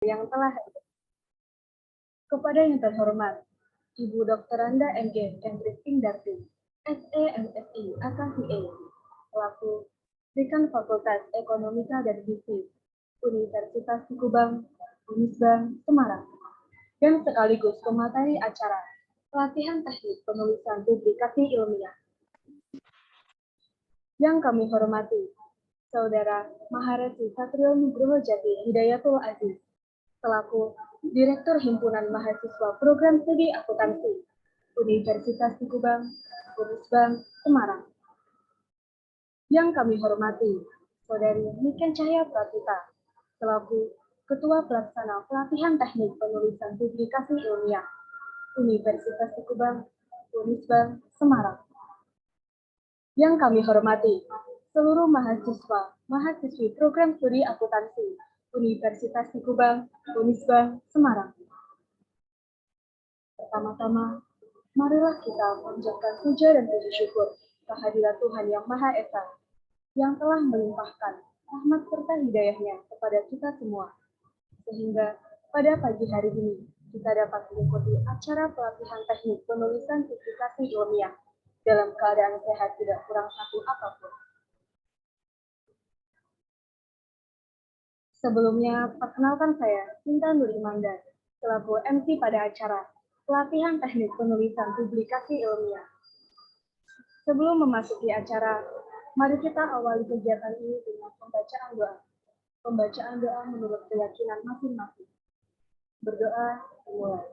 yang telah kepada yang terhormat Ibu Dr. Anda MG Kendris Indarti, SEMSI AKCA, selaku Dekan Fakultas Ekonomika dan Bisnis Universitas Kubang, Unisbank, Semarang, dan sekaligus pemateri acara pelatihan teknik penulisan publikasi ilmiah. Yang kami hormati, Saudara Maharesi Satrio Nugroho Jati Hidayatul Aziz, selaku Direktur Himpunan Mahasiswa Program Studi Akuntansi Universitas Kubang, Unisbank, Semarang. Yang kami hormati, Saudari Niken Cahya Pratita, selaku Ketua Pelaksana Pelatihan Teknik Penulisan Publikasi Ilmiah Universitas Kubang, Unisbank, Semarang. Yang kami hormati, seluruh mahasiswi program studi akuntansi Universitas Kubang, Unisbank, Semarang. Pertama-tama, marilah kita panjatkan puja dan puji syukur kehadirat Tuhan Yang Maha Esa, yang telah melimpahkan rahmat serta hidayahnya kepada kita semua, sehingga pada pagi hari ini kita dapat mengikuti acara pelatihan teknik penulisan publikasi ilmiah dalam keadaan sehat tidak kurang satu apapun. Sebelumnya, perkenalkan saya, Sinta Nurimanda, selaku MC pada acara pelatihan teknik penulisan publikasi ilmiah. Sebelum memasuki acara, mari kita awali kegiatan ini dengan pembacaan doa. Pembacaan doa menurut keyakinan masing-masing. Berdoa dimulai.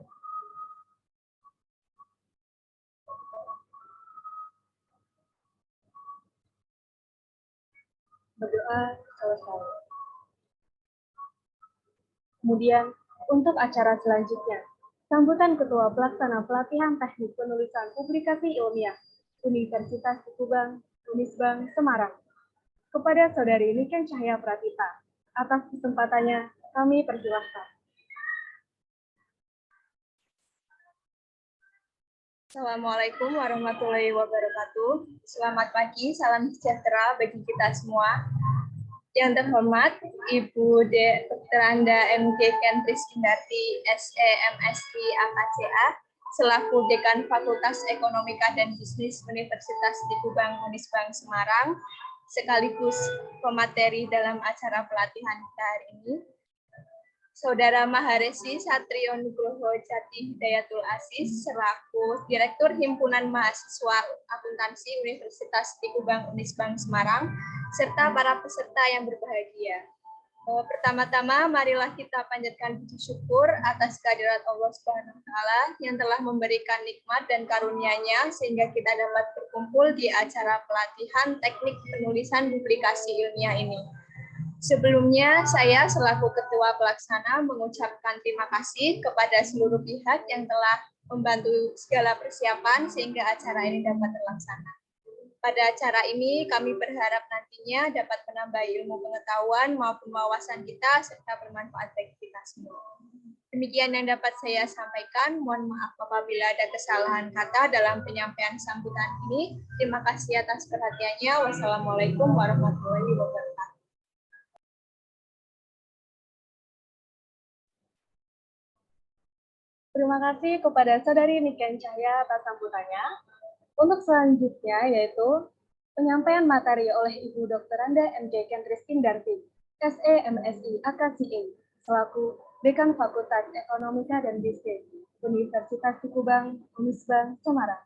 Berdoa selesai. Kemudian, untuk acara selanjutnya, sambutan Ketua Pelaksana Pelatihan Teknik Penulisan Publikasi Ilmiah Universitas Kubang, Unisbank, Semarang, kepada Saudari Niken Cahya Pratita. Atas kesempatannya, kami persilahkan. Assalamualaikum warahmatullahi wabarakatuh. Selamat pagi, salam sejahtera bagi kita semua. Yang terhormat, Ibu Dr. Anda MG Kendris Indarti, SEMSI AKCA, selaku Dekan Fakultas Ekonomika dan Bisnis Universitas Kubang, Unisbank, Semarang, sekaligus pemateri dalam acara pelatihan kita hari ini. Saudara Maharesi Satrio Nugroho Jati Hidayatul Aziz, selaku Direktur Himpunan Mahasiswa Akuntansi Universitas Kubang, Unisbank, Semarang, serta para peserta yang berbahagia. Pertama-tama, marilah kita panjatkan puji syukur atas kehadirat Allah Subhanahu wa Ta'ala yang telah memberikan nikmat dan karunia-Nya sehingga kita dapat berkumpul di acara pelatihan teknik penulisan publikasi ilmiah ini. Sebelumnya, saya selaku Ketua Pelaksana mengucapkan terima kasih kepada seluruh pihak yang telah membantu segala persiapan sehingga acara ini dapat terlaksana. Pada acara ini, kami berharap nantinya dapat menambah ilmu pengetahuan maupun wawasan kita serta bermanfaat bagi kita semua. Demikian yang dapat saya sampaikan. Mohon maaf apabila ada kesalahan kata dalam penyampaian sambutan ini. Terima kasih atas perhatiannya. Wassalamualaikum warahmatullahi wabarakatuh. Terima kasih kepada Saudari Niken Cahya atas sambutannya. Untuk selanjutnya yaitu penyampaian materi oleh Ibu Dr. Anda MG Kendris Indarti, SEMSI AKCA, selaku Dekan Fakultas Ekonomika dan Bisnis Universitas Kubang, Unisbank, Semarang.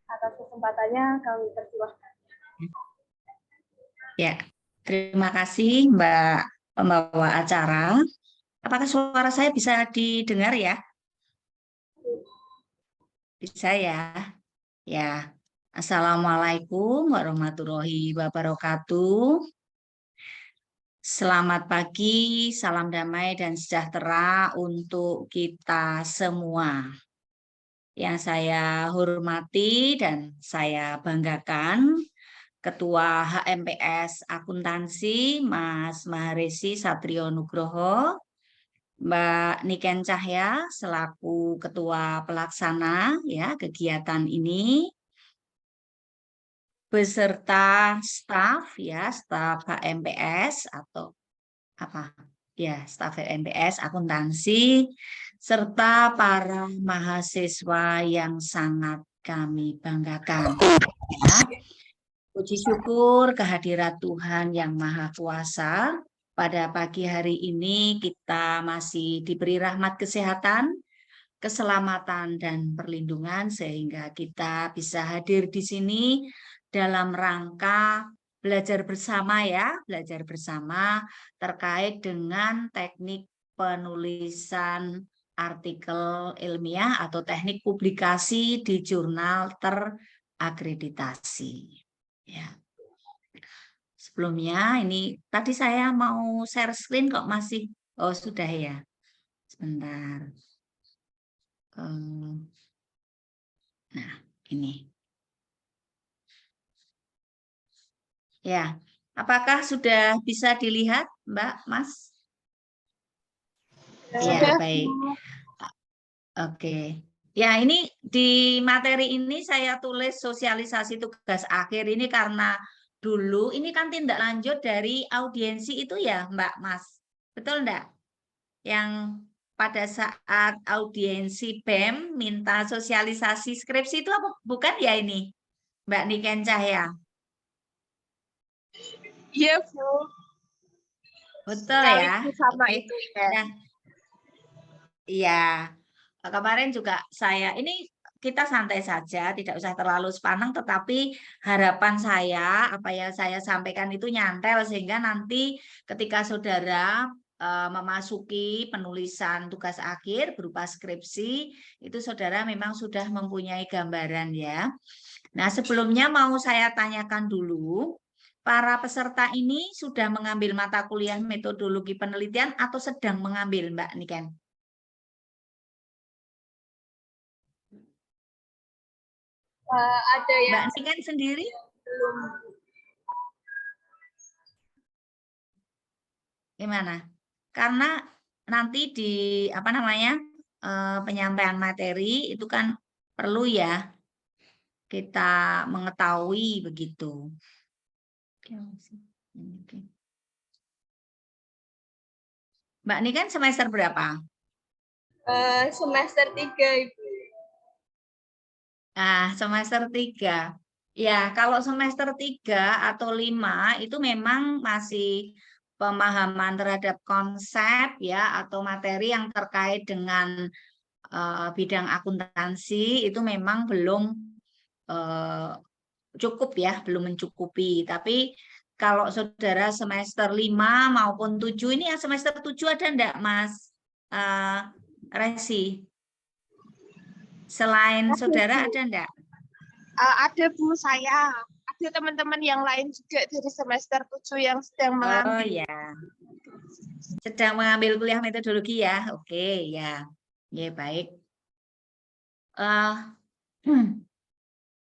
Atas kesempatannya kami persilahkan. Ya, terima kasih Mbak pembawa acara. Apakah suara saya bisa didengar ya? Bisa ya? Ya. Assalamualaikum warahmatullahi wabarakatuh. Selamat pagi, salam damai dan sejahtera untuk kita semua. Yang saya hormati dan saya banggakan, Ketua HMPS Akuntansi, Mas Maharesi Satrio Nugroho, Mbak Niken Cahya selaku Ketua Pelaksana ya kegiatan ini, beserta staf ya, staf HMPS atau apa? ya staf MPS akuntansi serta para mahasiswa yang sangat kami banggakan. Ya. Puji syukur kehadirat Tuhan yang Maha Kuasa. Pada pagi hari ini kita masih diberi rahmat kesehatan, keselamatan, dan perlindungan sehingga kita bisa hadir di sini dalam rangka belajar bersama ya, belajar bersama terkait dengan teknik penulisan artikel ilmiah atau teknik publikasi di jurnal terakreditasi. Ya. Sebelumnya ini tadi saya mau share screen kok masih, oh sudah ya, sebentar. Nah, ini. Ya, apakah sudah bisa dilihat, Mbak, Mas? Ya, baik. Oke. Ya, ini di materi ini saya tulis sosialisasi tugas akhir ini karena dulu ini kan tindak lanjut dari audiensi itu ya, Mbak, Mas. Betul enggak? Yang pada saat audiensi BEM minta sosialisasi skripsi itu apa? Bukan ya ini, Mbak Niken Cahya? Iya, Bu. Betul ya. Sama Oke. itu ya. Nah, iya. Kemarin juga saya ini kita santai saja, tidak usah terlalu sepanang, tetapi harapan saya apa yang saya sampaikan itu nyantel sehingga nanti ketika saudara memasuki penulisan tugas akhir berupa skripsi, itu saudara memang sudah mempunyai gambaran ya. Nah, sebelumnya mau saya tanyakan dulu, para peserta ini sudah mengambil mata kuliah metodologi penelitian atau sedang mengambil, Mbak Niken? Ada yang Mbak Niken sendiri? belum. Gimana? Karena nanti di apa namanya penyampaian materi itu kan perlu ya kita mengetahui begitu. Mbak Niken semester berapa? Semester 3, Ibu. Semester 3. Ya, kalau semester 3 atau 5 itu memang masih pemahaman terhadap konsep ya atau materi yang terkait dengan bidang akuntansi itu memang belum cukup ya, belum mencukupi. Tapi kalau saudara semester 5 maupun 7 ini yang semester 7 ada enggak Mas Resi? Selain saudara ada enggak? Ada, Bu, saya. Ada teman-teman yang lain juga dari semester 7 yang sedang mengambil. Oh ya, sedang mengambil kuliah metodologi ya. Oke ya, ya baik.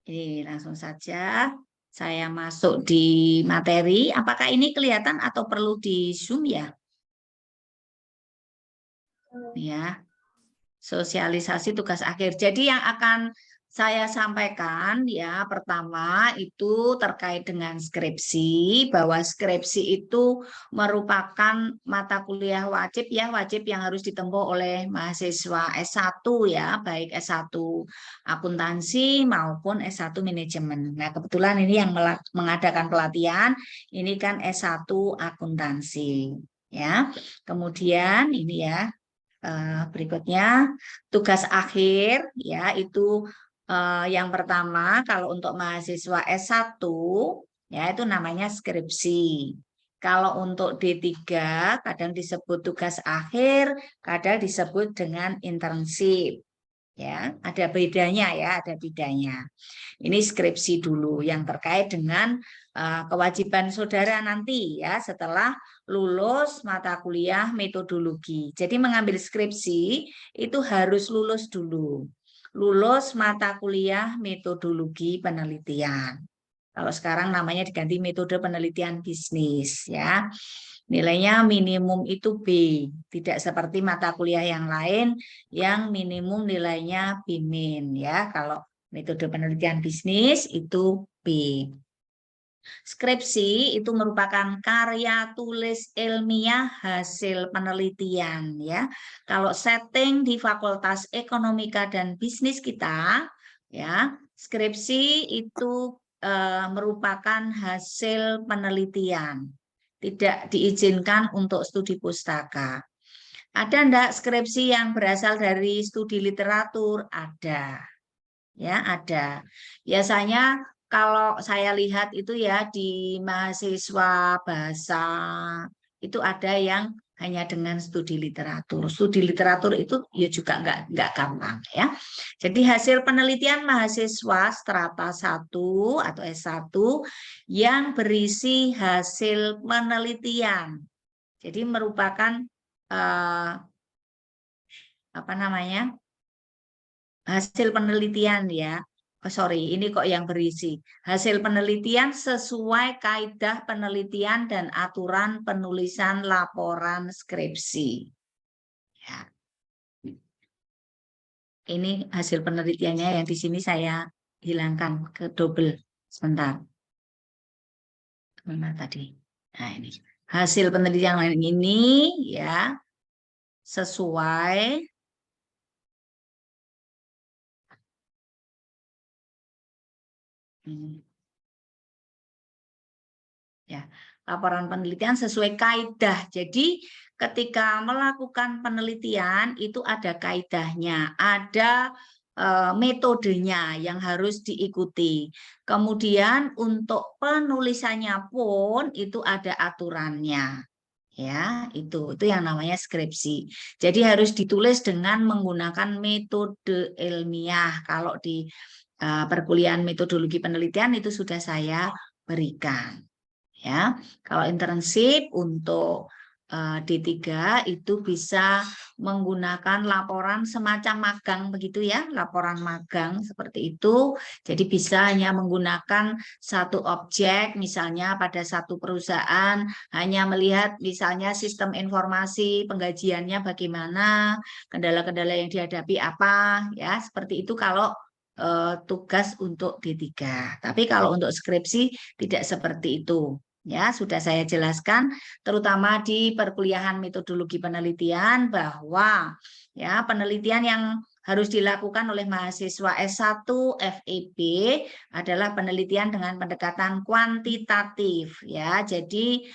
Ini langsung saja saya masuk di materi. Apakah ini kelihatan atau perlu di zoom ya? Ya, sosialisasi tugas akhir. Jadi yang akan saya sampaikan ya pertama itu terkait dengan skripsi, bahwa skripsi itu merupakan mata kuliah wajib ya, wajib yang harus ditempuh oleh mahasiswa S1 ya, baik S1 akuntansi maupun S1 manajemen. Nah, kebetulan ini yang mengadakan pelatihan ini kan S1 akuntansi ya. Kemudian ini ya berikutnya tugas akhir ya itu yang pertama kalau untuk mahasiswa S1 ya itu namanya skripsi. Kalau untuk D3 kadang disebut tugas akhir, kadang disebut dengan internship. Ya, ada bedanya ya, ada bedanya. Ini skripsi dulu yang terkait dengan kewajiban saudara nanti ya setelah lulus mata kuliah metodologi. Jadi mengambil skripsi itu harus lulus dulu. Lulus mata kuliah metodologi penelitian. Kalau sekarang namanya diganti metode penelitian bisnis ya. Nilainya minimum itu B, tidak seperti mata kuliah yang lain yang minimum nilainya B- ya. Kalau metode penelitian bisnis itu B. Skripsi itu merupakan karya tulis ilmiah hasil penelitian ya. Kalau setting di Fakultas Ekonomika dan Bisnis kita ya, skripsi itu merupakan hasil penelitian. Tidak diizinkan untuk studi pustaka. Ada enggak skripsi yang berasal dari studi literatur? Ada. Ya, ada. Biasanya kalau saya lihat itu ya di mahasiswa bahasa itu ada yang hanya dengan studi literatur. Studi literatur itu ya juga enggak gampang ya. Jadi hasil penelitian mahasiswa strata 1 atau S1 yang berisi hasil penelitian. Jadi merupakan apa namanya? Hasil penelitian ya. Oh, sorry, ini kok yang berisi. Hasil penelitian sesuai kaidah penelitian dan aturan penulisan laporan skripsi. Ya. Ini hasil penelitiannya yang di sini saya hilangkan ke double. Sebentar. Mana tadi? Nah, ini. Hasil penelitian ini ya sesuai ya, laporan penelitian sesuai kaidah. Jadi ketika melakukan penelitian itu ada kaidahnya, ada metodenya yang harus diikuti. Kemudian untuk penulisannya pun itu ada aturannya. Ya, itu yang namanya skripsi. Jadi harus ditulis dengan menggunakan metode ilmiah. Kalau di perkuliahan metodologi penelitian itu sudah saya berikan. Ya, kalau internship untuk D3 itu bisa menggunakan laporan semacam magang begitu ya, laporan magang seperti itu. Jadi bisa hanya menggunakan satu objek, misalnya pada satu perusahaan hanya melihat misalnya sistem informasi penggajiannya bagaimana, kendala-kendala yang dihadapi apa, ya seperti itu kalau tugas untuk D3. Tapi kalau untuk skripsi tidak seperti itu. Ya, sudah saya jelaskan terutama di perkuliahan metodologi penelitian bahwa ya penelitian yang harus dilakukan oleh mahasiswa S1 FEB adalah penelitian dengan pendekatan kuantitatif ya. Jadi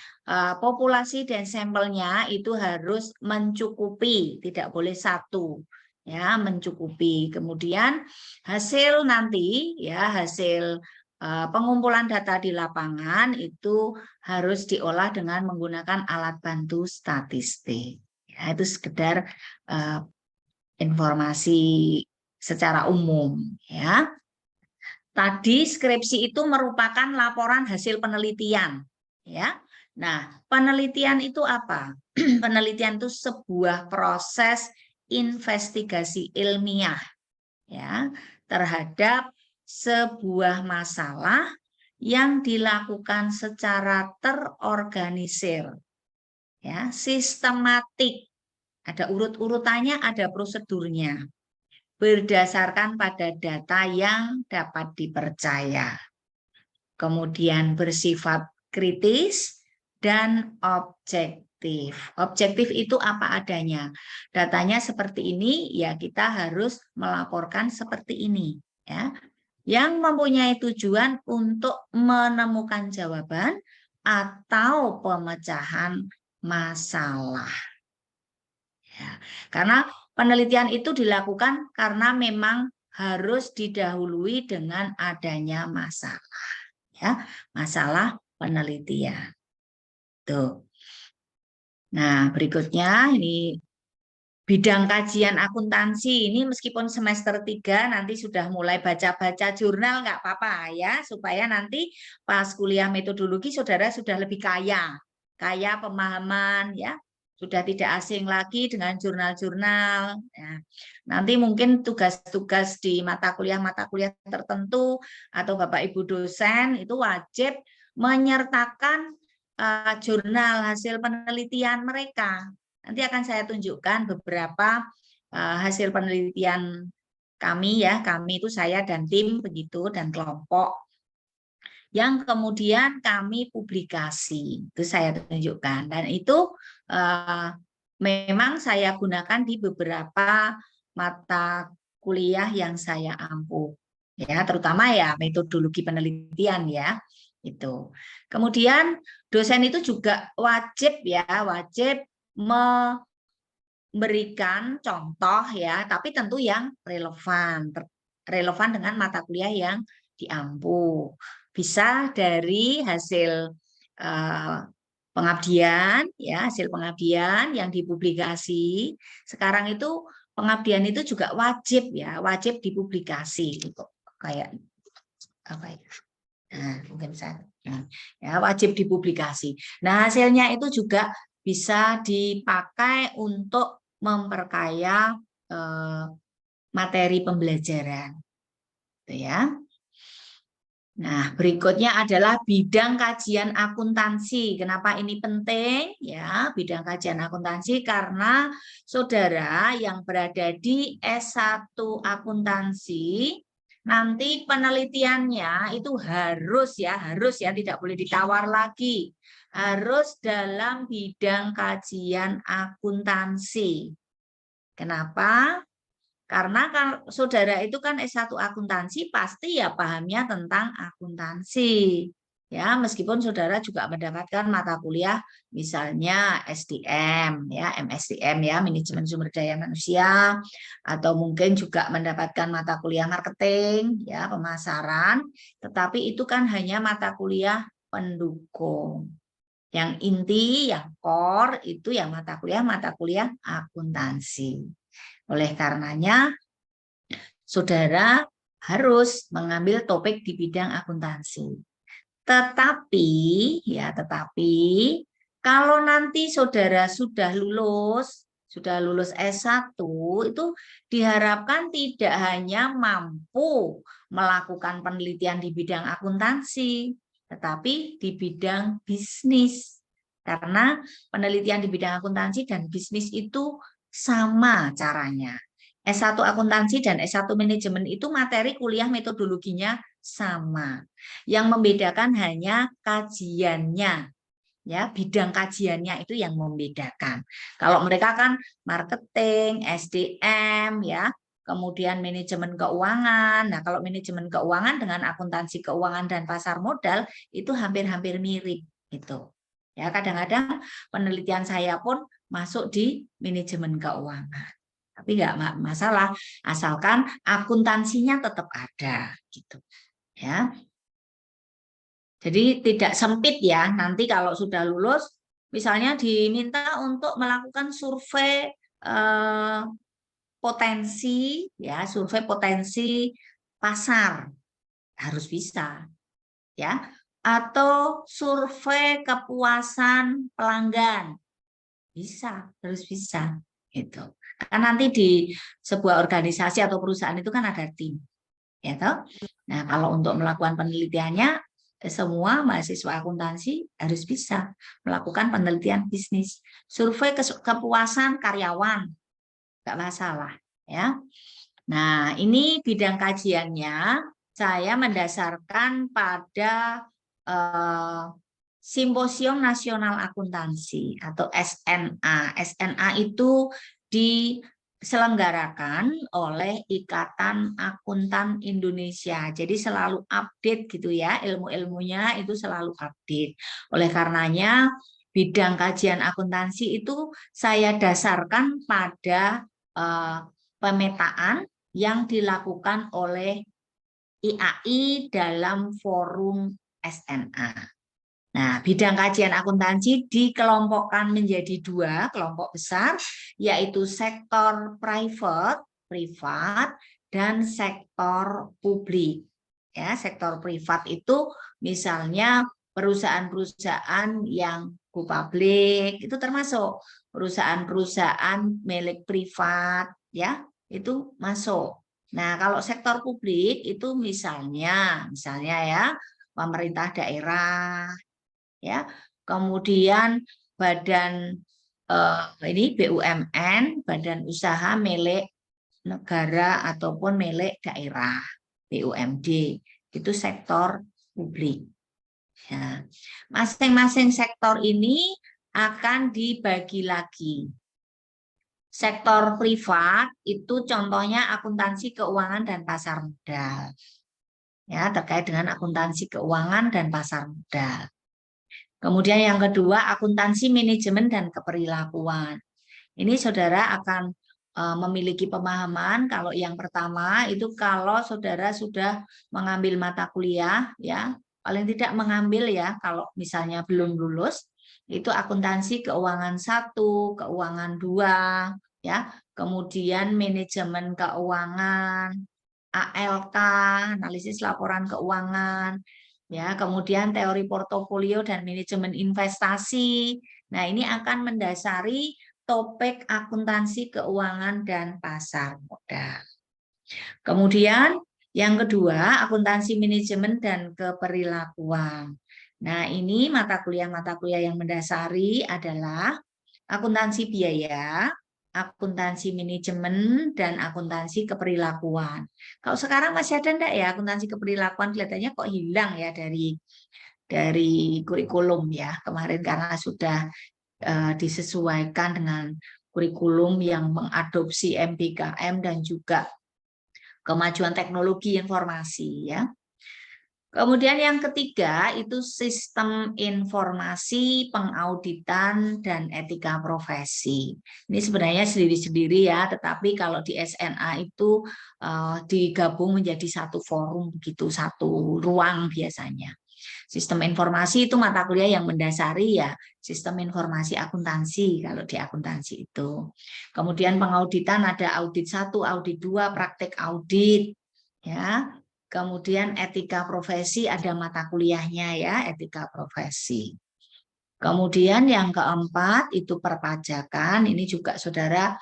populasi dan sampelnya itu harus mencukupi, tidak boleh satu. Ya, mencukupi. Kemudian hasil nanti ya hasil pengumpulan data di lapangan itu harus diolah dengan menggunakan alat bantu statistik. Ya, itu sekedar informasi secara umum. Ya. Tadi skripsi itu merupakan laporan hasil penelitian. Ya. Nah, penelitian itu apa? Penelitian itu sebuah proses investigasi ilmiah ya terhadap sebuah masalah yang dilakukan secara terorganisir, ya, sistematik, ada urut-urutannya, ada prosedurnya, berdasarkan pada data yang dapat dipercaya, kemudian bersifat kritis dan objektif. Objektif itu apa adanya. Datanya seperti ini, ya kita harus melaporkan seperti ini, ya. Yang mempunyai tujuan untuk menemukan jawaban atau pemecahan masalah. Ya, karena penelitian itu dilakukan karena memang harus didahului dengan adanya masalah. Ya, masalah penelitian. Tuh. Nah, berikutnya ini bidang kajian akuntansi ini meskipun semester 3 nanti sudah mulai baca-baca jurnal nggak apa-apa ya, supaya nanti pas kuliah metodologi saudara sudah lebih kaya pemahaman ya, sudah tidak asing lagi dengan jurnal-jurnal. Ya. Nanti mungkin tugas-tugas di mata kuliah tertentu atau Bapak Ibu dosen itu wajib menyertakan jurnal hasil penelitian mereka. Nanti akan saya tunjukkan beberapa hasil penelitian kami ya, kami itu saya dan tim begitu dan kelompok. yang kemudian kami publikasi. Itu saya tunjukkan, dan itu memang saya gunakan di beberapa mata kuliah yang saya ampu, ya, terutama ya metodologi penelitian ya itu. Kemudian dosen itu juga wajib memberikan contoh ya, tapi tentu yang relevan dengan mata kuliah yang diampu. Bisa dari hasil pengabdian ya, hasil pengabdian yang dipublikasi. Sekarang itu pengabdian itu juga wajib ya, wajib dipublikasi gitu. Kayak apa ya? Nah, mungkin saya ya, wajib dipublikasi. Nah, hasilnya itu juga bisa dipakai untuk memperkaya materi pembelajaran. Gitu ya. Nah, berikutnya adalah bidang kajian akuntansi. Kenapa ini penting? Ya, bidang kajian akuntansi karena saudara yang berada di S1 akuntansi nanti penelitiannya itu harus ya, tidak boleh ditawar lagi. Harus dalam bidang kajian akuntansi. Kenapa? Karena kalau saudara itu kan S1 akuntansi, pasti ya pahamnya tentang akuntansi. Ya, meskipun saudara juga mendapatkan mata kuliah misalnya SDM ya, MSDM ya, manajemen sumber daya manusia, atau mungkin juga mendapatkan mata kuliah marketing ya, pemasaran, tetapi itu kan hanya mata kuliah pendukung. Yang inti, yang core itu yang mata kuliah akuntansi. Oleh karenanya, saudara harus mengambil topik di bidang akuntansi. Tetapi kalau nanti saudara sudah lulus S1, itu diharapkan tidak hanya mampu melakukan penelitian di bidang akuntansi, tetapi di bidang bisnis. Karena penelitian di bidang akuntansi dan bisnis itu sama caranya. S1 akuntansi dan S1 manajemen itu materi kuliah metodologinya sama. Yang membedakan hanya kajiannya. Ya, bidang kajiannya itu yang membedakan. Kalau mereka kan marketing, SDM ya, kemudian manajemen keuangan. Nah, kalau manajemen keuangan dengan akuntansi keuangan dan pasar modal itu hampir-hampir mirip gitu. Ya, kadang-kadang penelitian saya pun masuk di manajemen keuangan. Tapi nggak masalah, asalkan akuntansinya tetap ada gitu. Ya. Jadi tidak sempit ya, nanti kalau sudah lulus misalnya diminta untuk melakukan survei potensi ya, survei potensi pasar harus bisa ya, atau survei kepuasan pelanggan bisa, harus bisa gitu. Karena nanti di sebuah organisasi atau perusahaan itu kan ada tim ya toh. Nah, kalau untuk melakukan penelitiannya semua mahasiswa akuntansi harus bisa melakukan penelitian bisnis, survei kepuasan karyawan, nggak masalah ya. Nah, ini bidang kajiannya saya mendasarkan pada Simposium Nasional Akuntansi atau SNA. SNA itu diselenggarakan oleh Ikatan Akuntan Indonesia. Jadi selalu update gitu ya, ilmu-ilmunya itu selalu update. Oleh karenanya bidang kajian akuntansi itu saya dasarkan pada pemetaan yang dilakukan oleh IAI dalam forum SNA. Nah, bidang kajian akuntansi dikelompokkan menjadi dua kelompok besar, yaitu sektor privat, dan sektor publik. Ya, sektor privat itu misalnya perusahaan-perusahaan yang go public, itu termasuk perusahaan-perusahaan milik privat, ya, itu masuk. Nah, kalau sektor publik itu misalnya ya, pemerintah daerah, ya, kemudian badan ini BUMN, badan usaha milik negara ataupun milik daerah, BUMD, itu sektor publik Ya, masing-masing sektor ini akan dibagi lagi. Sektor privat itu contohnya akuntansi keuangan dan pasar modal. Ya, terkait dengan akuntansi keuangan dan pasar modal. Kemudian yang kedua, akuntansi manajemen dan keperilakuan. Ini saudara akan memiliki pemahaman kalau yang pertama itu kalau saudara sudah mengambil mata kuliah, ya paling tidak mengambil ya kalau misalnya belum lulus, itu akuntansi keuangan 1, keuangan 2, ya, kemudian manajemen keuangan, ALK, analisis laporan keuangan, ya, kemudian teori portofolio dan manajemen investasi. Nah, ini akan mendasari topik akuntansi keuangan dan pasar modal. Kemudian yang kedua, akuntansi manajemen dan keperilakuan. Nah, ini mata kuliah yang mendasari adalah akuntansi biaya, akuntansi manajemen, dan akuntansi keperilakuan. Kalau sekarang masih ada enggak ya akuntansi keperilakuan? Kelihatannya kok hilang ya dari kurikulum ya kemarin karena sudah disesuaikan dengan kurikulum yang mengadopsi MBKM dan juga kemajuan teknologi informasi ya. Kemudian yang ketiga itu sistem informasi, pengauditan, dan etika profesi. Ini sebenarnya sendiri-sendiri ya, tetapi kalau di SMA itu digabung menjadi satu forum begitu, satu ruang biasanya. Sistem informasi itu mata kuliah yang mendasari ya, sistem informasi akuntansi kalau di akuntansi itu. Kemudian pengauditan ada audit 1, audit 2, praktek audit ya. Kemudian etika profesi ada mata kuliahnya ya, etika profesi. Kemudian yang keempat itu perpajakan. Ini juga saudara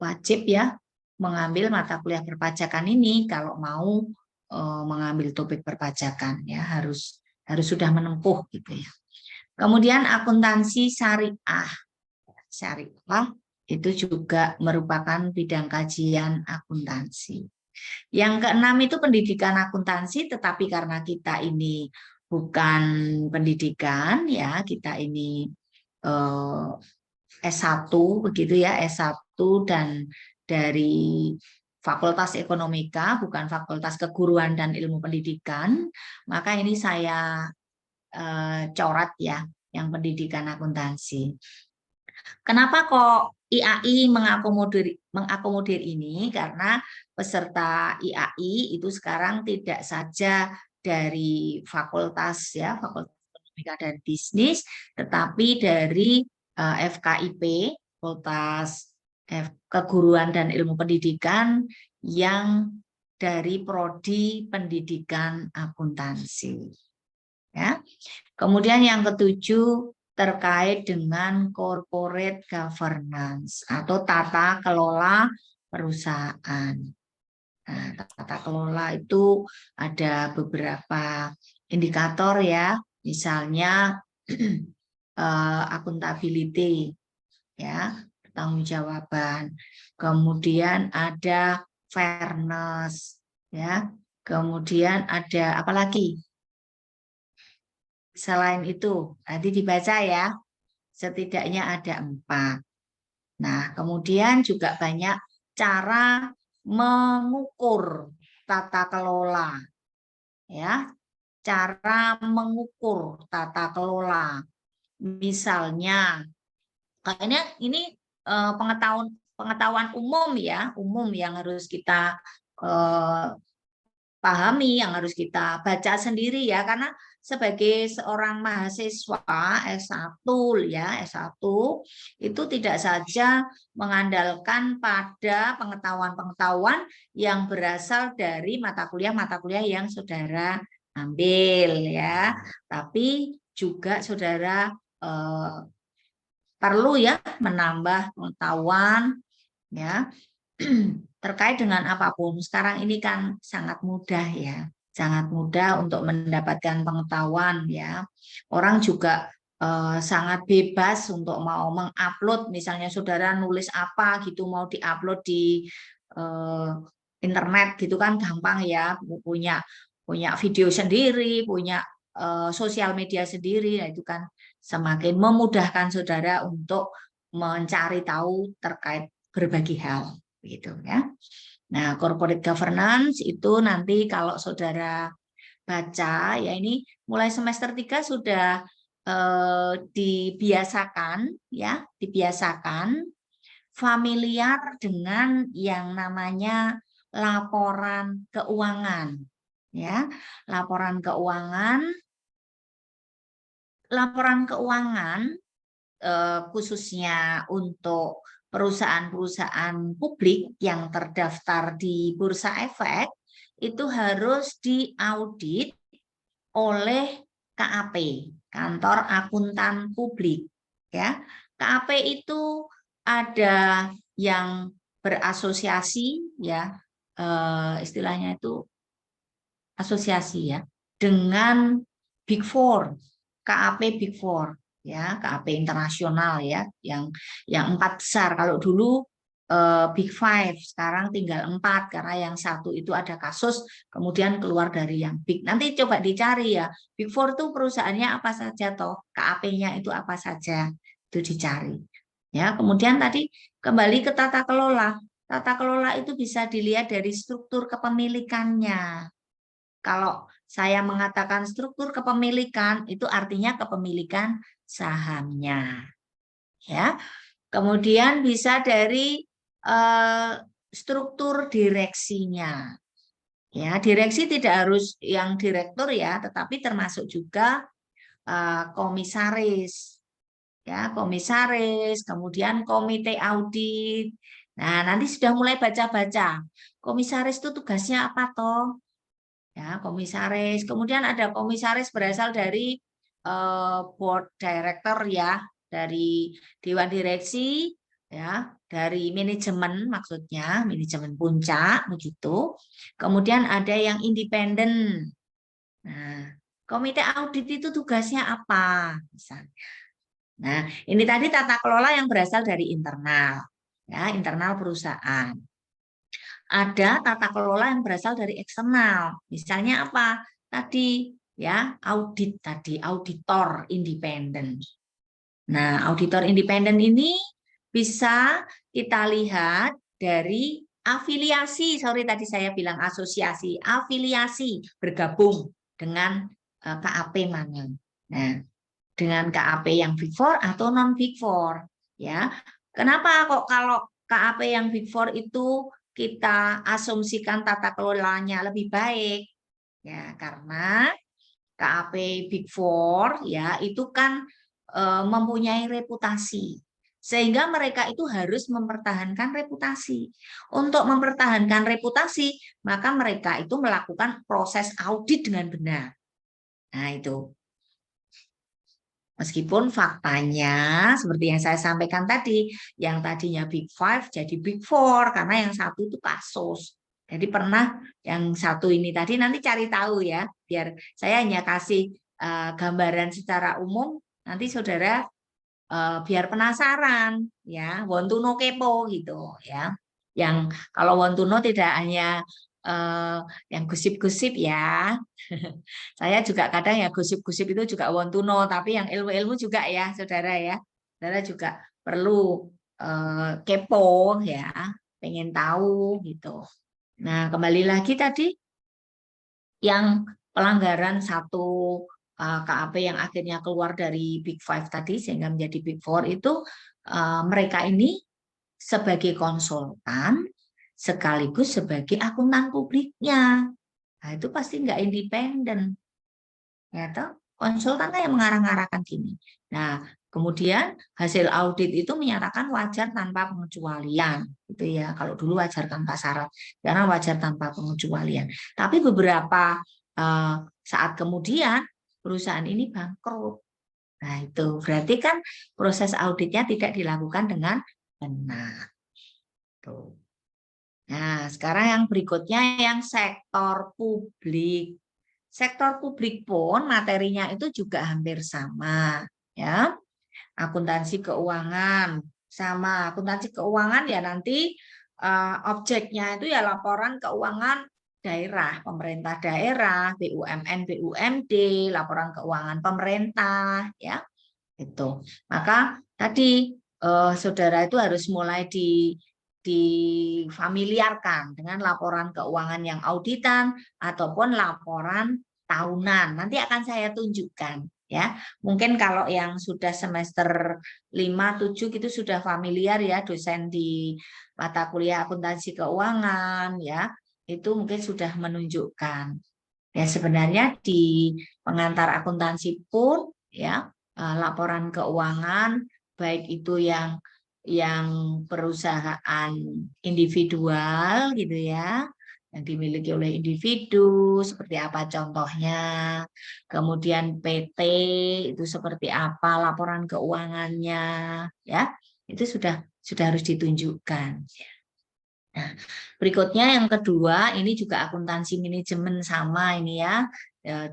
wajib ya mengambil mata kuliah perpajakan ini kalau mau mengambil topik perpajakan ya, harus sudah menempuh gitu ya. Kemudian akuntansi syariah. Syariah itu juga merupakan bidang kajian akuntansi. Yang keenam itu pendidikan akuntansi, tetapi karena kita ini bukan pendidikan ya, kita ini S1 begitu ya, S1 dan dari Fakultas Ekonomika, bukan Fakultas Keguruan dan Ilmu Pendidikan, maka ini saya coret ya, yang pendidikan akuntansi. Kenapa kok IAI mengakomodir ini? Karena peserta IAI itu sekarang tidak saja dari fakultas ya, Fakultas Ekonomika dan Bisnis, tetapi dari FKIP, Fakultas Keguruan dan Ilmu Pendidikan yang dari prodi pendidikan akuntansi. Ya. Kemudian yang ketujuh terkait dengan corporate governance atau tata kelola perusahaan. Nah, tata kelola itu ada beberapa indikator ya, misalnya akuntability ya, pertanggungjawaban. Kemudian ada fairness ya. Kemudian ada apa lagi? Selain itu, nanti dibaca ya, setidaknya ada 4. Nah, kemudian juga banyak cara mengukur tata kelola. Ya, cara mengukur tata kelola. Misalnya, kayaknya ini pengetahuan umum ya, umum yang harus kita pahami, yang harus kita baca sendiri ya, karena sebagai seorang mahasiswa S1 ya, S1 itu tidak saja mengandalkan pada pengetahuan-pengetahuan yang berasal dari mata kuliah yang saudara ambil ya, tapi juga saudara perlu ya menambah pengetahuan ya terkait dengan apapun. Sekarang ini kan sangat mudah ya, sangat mudah untuk mendapatkan pengetahuan ya. Orang juga sangat bebas untuk mau mengupload, misalnya saudara nulis apa gitu mau diupload di internet gitu kan gampang ya, punya video sendiri, punya sosial media sendiri, nah itu kan semakin memudahkan saudara untuk mencari tahu terkait berbagai hal, gitu ya. Nah, corporate governance itu nanti kalau saudara baca ya ini mulai semester 3 sudah dibiasakan ya, dibiasakan familiar dengan yang namanya laporan keuangan ya. Laporan keuangan khususnya untuk perusahaan-perusahaan publik yang terdaftar di Bursa Efek itu harus diaudit oleh KAP, Kantor Akuntan Publik. Ya, KAP itu ada yang berasosiasi, ya, istilahnya itu asosiasi ya, dengan Big Four, KAP Big Four, ya, KAP internasional ya, yang 4 besar. Kalau dulu Big Five, sekarang tinggal 4 karena yang satu itu ada kasus kemudian keluar dari yang Big. Nanti coba dicari ya, Big Four itu perusahaannya apa saja toh, KAP-nya itu apa saja, itu dicari. Ya, kemudian tadi kembali ke tata kelola. Tata kelola itu bisa dilihat dari struktur kepemilikannya. Kalau saya mengatakan struktur kepemilikan, itu artinya kepemilikan sahamnya. Ya. Kemudian bisa dari struktur direksinya. Ya, direksi tidak harus yang direktur ya, tetapi termasuk juga komisaris. Ya, komisaris, kemudian komite audit. Nah, nanti sudah mulai baca-baca. Komisaris itu tugasnya apa toh? Ya, komisaris. Kemudian ada komisaris berasal dari board director ya, dari dewan direksi ya, dari manajemen maksudnya, manajemen puncak begitu. Kemudian ada yang independen. Nah, komite audit itu tugasnya apa? Misalnya. Nah, ini tadi tata kelola yang berasal dari internal, ya, internal perusahaan. Ada tata kelola yang berasal dari eksternal. Misalnya apa? Tadi ya, audit tadi, auditor independen. Nah, auditor independen ini bisa kita lihat dari afiliasi, sorry tadi saya bilang asosiasi, afiliasi bergabung dengan KAP mana. Nah, dengan KAP yang Big Four atau non Big Four, ya. Kenapa kok kalau KAP yang Big Four itu kita asumsikan tata kelolanya lebih baik? Ya, karena KAP Big Four ya itu kan mempunyai reputasi. Sehingga mereka itu harus mempertahankan reputasi. Untuk mempertahankan reputasi, maka mereka itu melakukan proses audit dengan benar. Nah, itu. Meskipun faktanya, seperti yang saya sampaikan tadi, yang tadinya Big Five jadi Big Four, karena yang satu itu kasus. Jadi pernah yang satu ini tadi, nanti cari tahu ya, biar saya hanya kasih gambaran secara umum, nanti saudara biar penasaran, ya, wontuno kepo gitu ya. Yang kalau wontuno tidak hanya yang gosip-gosip ya. Saya juga kadang ya gosip-gosip itu juga wontuno, tapi yang ilmu-ilmu juga ya, saudara ya. Saudara juga perlu kepo ya, pengen tahu gitu. Nah, kembali lagi tadi yang pelanggaran satu KAP yang akhirnya keluar dari Big Five tadi sehingga menjadi Big Four itu mereka ini sebagai konsultan sekaligus sebagai akuntan publiknya. Nah, itu pasti nggak independen. Ya toh? Konsultan yang mengarah-arahkan gini. Nah, kemudian hasil audit itu menyatakan wajar tanpa pengecualian. Gitu ya. Kalau dulu wajar tanpa syarat, sekarang wajar tanpa pengecualian. Tapi beberapa saat kemudian perusahaan ini bangkrut. Nah, itu berarti kan proses auditnya tidak dilakukan dengan benar. Tuh. Nah, sekarang yang berikutnya yang sektor publik. Sektor publik pun materinya itu juga hampir sama, ya. Akuntansi keuangan sama akuntansi keuangan ya nanti objeknya itu ya laporan keuangan daerah, pemerintah daerah, BUMN, BUMD, laporan keuangan pemerintah, ya, itu. Maka tadi saudara itu harus mulai difamiliarkan dengan laporan keuangan yang auditan ataupun laporan tahunan. Nanti akan saya tunjukkan, ya. Mungkin kalau yang sudah semester 5, 7 itu sudah familiar ya, dosen di mata kuliah akuntansi keuangan, ya. Itu mungkin sudah menunjukkan. Ya, sebenarnya di pengantar akuntansi pun ya laporan keuangan baik itu yang perusahaan individual gitu ya, yang dimiliki oleh individu seperti apa contohnya, kemudian PT itu seperti apa laporan keuangannya, ya itu sudah harus ditunjukkan. Nah, berikutnya yang kedua, ini juga akuntansi manajemen sama ini ya,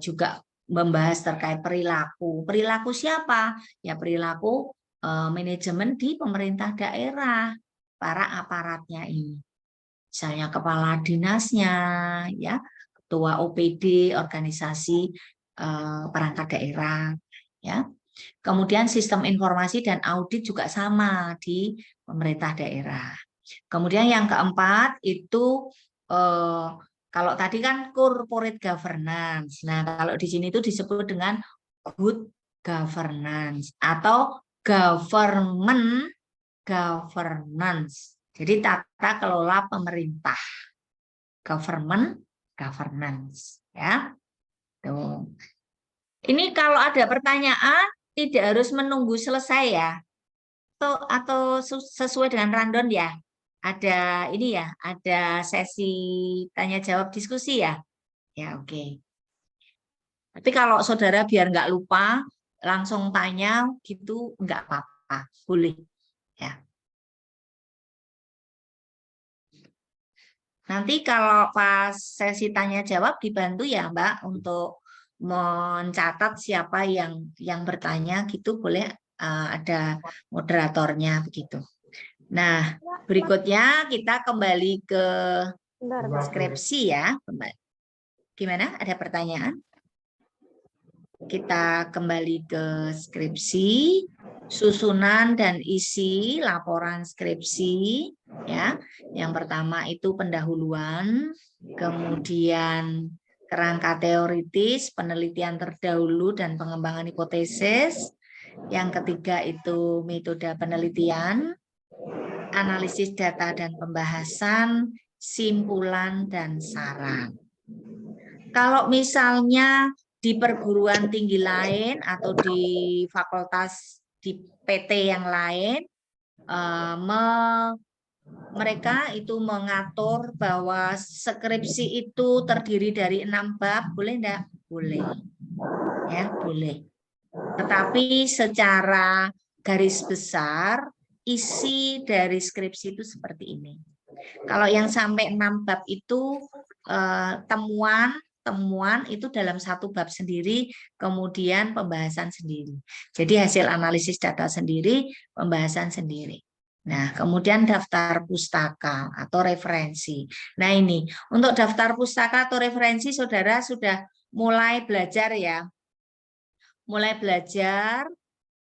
juga membahas terkait perilaku. Perilaku siapa? Ya perilaku manajemen di pemerintah daerah, para aparatnya ini. Misalnya kepala dinasnya, ya, ketua OPD, organisasi perangkat daerah, ya. Kemudian sistem informasi dan audit juga sama di pemerintah daerah. Kemudian yang keempat itu kalau tadi kan corporate governance. Nah, kalau di sini itu disebut dengan good governance atau government governance. Jadi tata kelola pemerintah. Government governance, ya. Tuh. Ini kalau ada pertanyaan tidak harus menunggu selesai ya. Atau sesuai dengan rundown ya. Ada ini ya, ada sesi tanya jawab diskusi ya. Ya, oke. Tapi kalau saudara biar nggak lupa, langsung tanya gitu nggak apa-apa, boleh ya. Nanti kalau pas sesi tanya jawab dibantu ya Mbak untuk mencatat siapa yang bertanya gitu, boleh ada moderatornya begitu. Nah, berikutnya kita kembali ke skripsi ya. Gimana? Ada pertanyaan? Kita kembali ke skripsi, susunan dan isi laporan skripsi. Ya, yang pertama itu pendahuluan, kemudian kerangka teoritis, penelitian terdahulu dan pengembangan hipotesis. Yang ketiga itu metode penelitian, analisis data dan pembahasan, simpulan dan saran. Kalau misalnya di perguruan tinggi lain atau di fakultas di PT yang lain, mereka itu mengatur bahwa skripsi itu terdiri dari 6 bab, boleh enggak? Boleh. Ya, boleh. Tetapi secara garis besar isi dari skripsi itu seperti ini. Kalau yang sampai 6 bab itu temuan itu dalam 1 bab sendiri, kemudian pembahasan sendiri. Jadi hasil analisis data sendiri, pembahasan sendiri. Nah, kemudian daftar pustaka atau referensi. Nah, ini untuk daftar pustaka atau referensi saudara sudah mulai belajar ya. Mulai belajar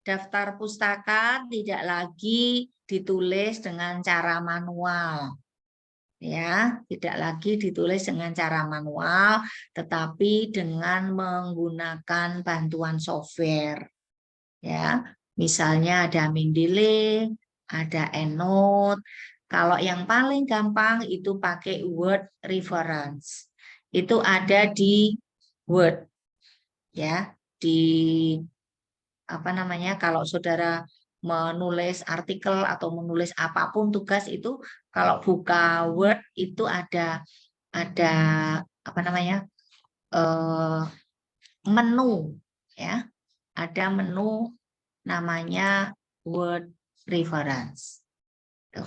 daftar pustaka tidak lagi ditulis dengan cara manual. Ya, tidak lagi ditulis dengan cara manual, tetapi dengan menggunakan bantuan software. Ya, misalnya ada Mendeley, ada EndNote. Kalau yang paling gampang itu pakai Word Reference. Itu ada di Word. Ya, di apa namanya, kalau saudara menulis artikel atau menulis apapun tugas itu kalau buka Word itu ada apa namanya menu ya, ada menu namanya Word Reference. Tuh.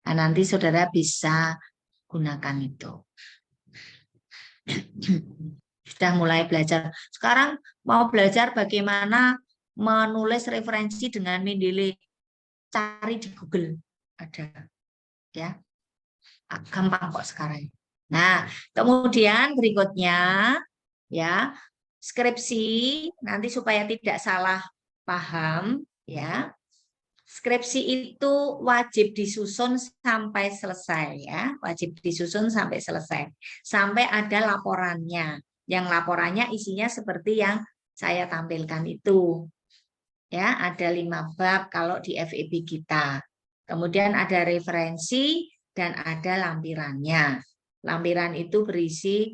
Nah, nanti saudara bisa gunakan itu. Sudah mulai belajar. Sekarang mau belajar bagaimana menulis referensi dengan Mendeley. Cari di Google ada. Ya. Gampang kok sekarang. Nah, kemudian berikutnya ya, skripsi nanti supaya tidak salah paham ya. Skripsi itu wajib disusun sampai selesai ya, wajib disusun sampai selesai. Sampai ada laporannya. Yang laporannya isinya seperti yang saya tampilkan itu. Ya, ada 5 bab kalau di FEB kita. Kemudian ada referensi dan ada lampirannya. Lampiran itu berisi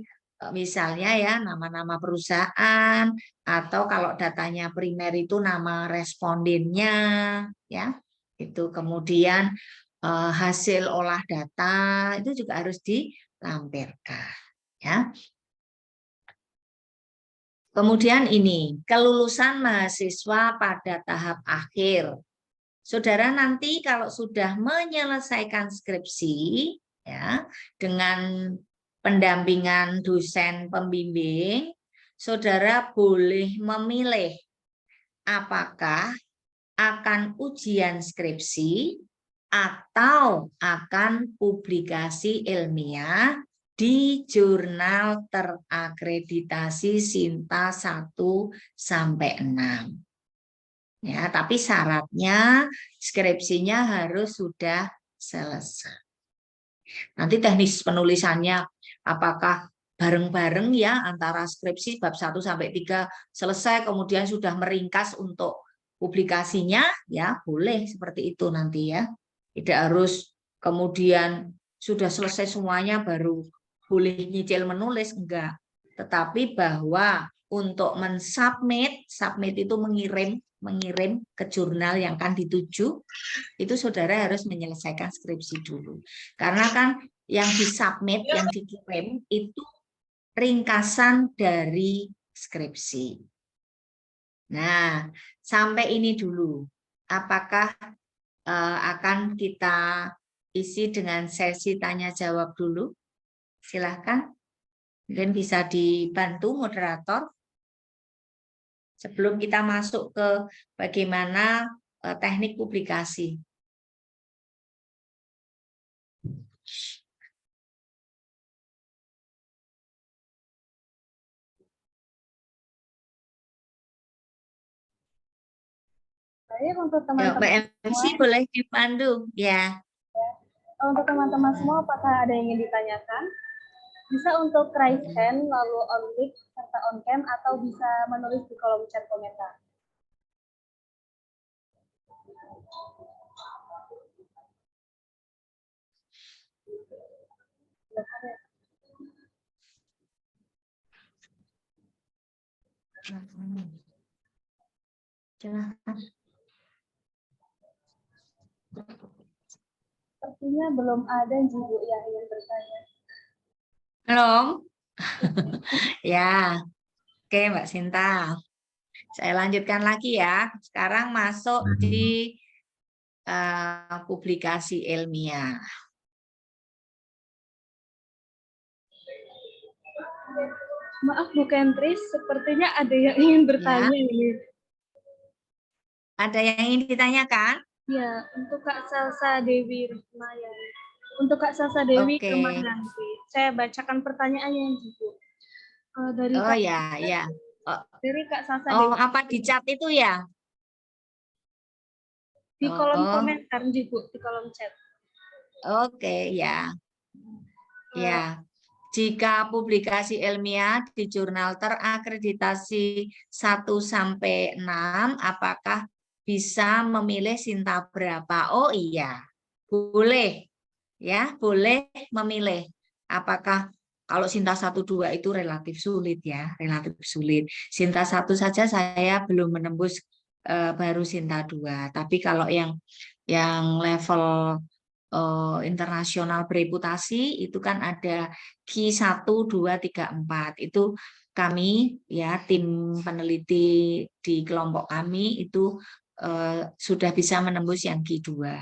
misalnya ya nama-nama perusahaan atau kalau datanya primer itu nama respondennya ya. Itu kemudian hasil olah data itu juga harus dilampirkan ya. Kemudian ini kelulusan mahasiswa pada tahap akhir. Saudara nanti kalau sudah menyelesaikan skripsi ya dengan pendampingan dosen pembimbing, saudara boleh memilih apakah akan ujian skripsi atau akan publikasi ilmiah di jurnal terakreditasi Sinta 1 sampai 6. Ya, tapi syaratnya skripsinya harus sudah selesai. Nanti teknis penulisannya apakah bareng-bareng ya antara skripsi bab 1 sampai 3 selesai kemudian sudah meringkas untuk publikasinya ya boleh seperti itu nanti ya. Tidak harus kemudian sudah selesai semuanya baru boleh nyicil menulis enggak. Tetapi bahwa untuk mensubmit, submit itu mengirim ke jurnal yang akan dituju, itu saudara harus menyelesaikan skripsi dulu. Karena kan yang disubmit, yang dikirim itu ringkasan dari skripsi. Nah, sampai ini dulu. Apakah akan kita isi dengan sesi tanya jawab dulu? Silahkan. Mungkin bisa dibantu moderator. Sebelum kita masuk ke bagaimana teknik publikasi. Baik, untuk teman-teman MC boleh dipandu ya. Untuk teman-teman semua, apakah ada yang ingin ditanyakan? Bisa untuk raise hand, lalu on mic, serta on cam, atau bisa menulis di kolom chat komentar. Sepertinya belum ada Ibu yang ingin bertanya. Belum? Ya, oke Mbak Sinta. Saya lanjutkan lagi ya. Sekarang masuk di publikasi ilmiah. Maaf Bu Kentris, sepertinya ada yang ingin bertanya ya. ini. Ada yang ingin ditanyakan? Ya, untuk Kak Salsa Dewi Rahmayani. Untuk Kak Salsa Dewi Rahmayani. Saya bacakan pertanyaannya Ibu. Dari oh Kak, ya. Dari Kak Salsa Oh, Dewi. apa di chat itu ya? Di kolom komentar Ibu, di kolom chat. Oke, ya. Ya. Jika publikasi ilmiah di jurnal terakreditasi 1 sampai 6, apakah bisa memilih Sinta berapa? Oh iya, boleh. Ya, boleh memilih. Apakah kalau Sinta 1, 2 itu relatif sulit ya, relatif sulit. Sinta 1 saja saya belum menembus, baru Sinta 2. Tapi kalau yang level internasional bereputasi itu kan ada Q 1, 2, 3, 4. Itu kami ya tim peneliti di kelompok kami itu sudah bisa menembus yang Q 2.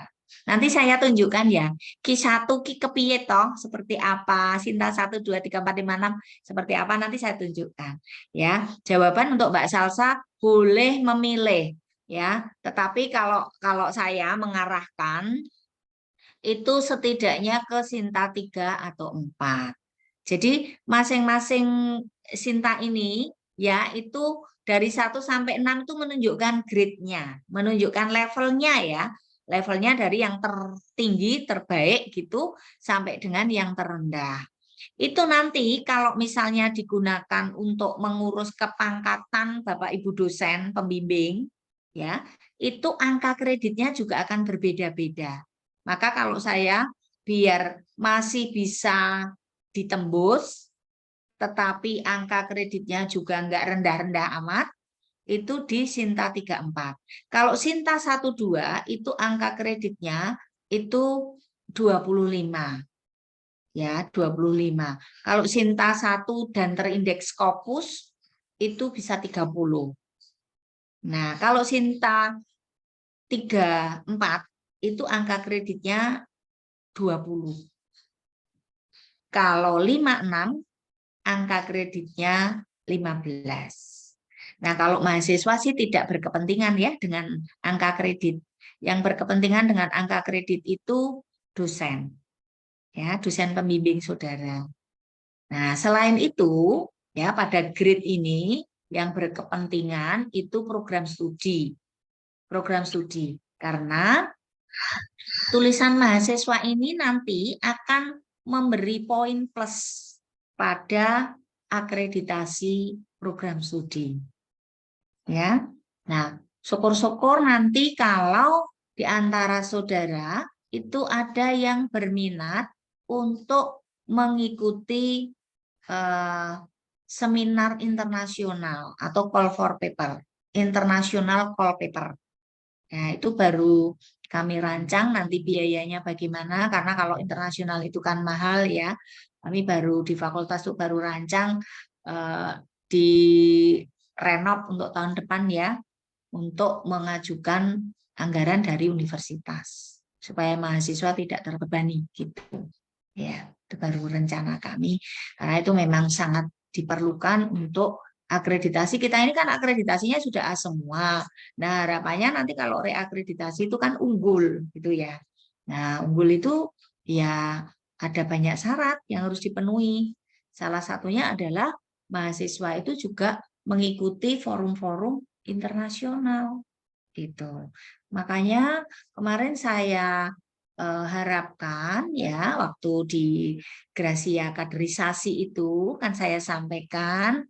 Nanti saya tunjukkan ya Q 1 Q kepiye toh seperti apa, Sinta 1, 2, 3, 4, 5, 6 seperti apa nanti saya tunjukkan ya. Jawaban untuk Mbak Salsa boleh memilih ya, tetapi kalau saya mengarahkan itu setidaknya ke Sinta 3 atau 4. Jadi masing-masing Sinta ini ya itu dari 1 sampai 6 itu menunjukkan grade-nya, menunjukkan levelnya ya. Levelnya dari yang tertinggi, terbaik gitu sampai dengan yang terendah. Itu nanti kalau misalnya digunakan untuk mengurus kepangkatan Bapak Ibu dosen pembimbing ya, itu angka kreditnya juga akan berbeda-beda. Maka kalau saya biar masih bisa ditembus tetapi angka kreditnya juga enggak rendah-rendah amat, itu di Sinta 34. Kalau Sinta 12 itu angka kreditnya itu 25. Ya, 25. Kalau Sinta 1 dan terindeks Scopus itu bisa 30. Nah, kalau Sinta 34 itu angka kreditnya 20. Kalau 56 angka kreditnya 15. Nah, kalau mahasiswa sih tidak berkepentingan ya dengan angka kredit. Yang berkepentingan dengan angka kredit itu dosen. Ya, dosen pembimbing saudara. Nah, selain itu, ya pada grade ini yang berkepentingan itu program studi. Program studi. Karena tulisan mahasiswa ini nanti akan memberi poin plus pada akreditasi program studi. Ya. Nah, syukur-syukur nanti kalau di antara saudara itu ada yang berminat untuk mengikuti seminar internasional atau call for paper, international call paper. Nah, itu baru kami rancang nanti biayanya bagaimana, karena kalau internasional itu kan mahal ya. Kami baru di fakultas itu baru rancang di renov untuk tahun depan ya, untuk mengajukan anggaran dari universitas supaya mahasiswa tidak terbebani gitu. Ya, itu baru rencana kami karena itu memang sangat diperlukan untuk akreditasi. Kita ini kan akreditasinya sudah A semua. Nah, harapannya nanti kalau reakreditasi itu kan unggul gitu ya. Nah, unggul itu ya ada banyak syarat yang harus dipenuhi. Salah satunya adalah mahasiswa itu juga mengikuti forum-forum internasional gitu. Makanya kemarin saya harapkan ya waktu di Gracia kaderisasi itu kan saya sampaikan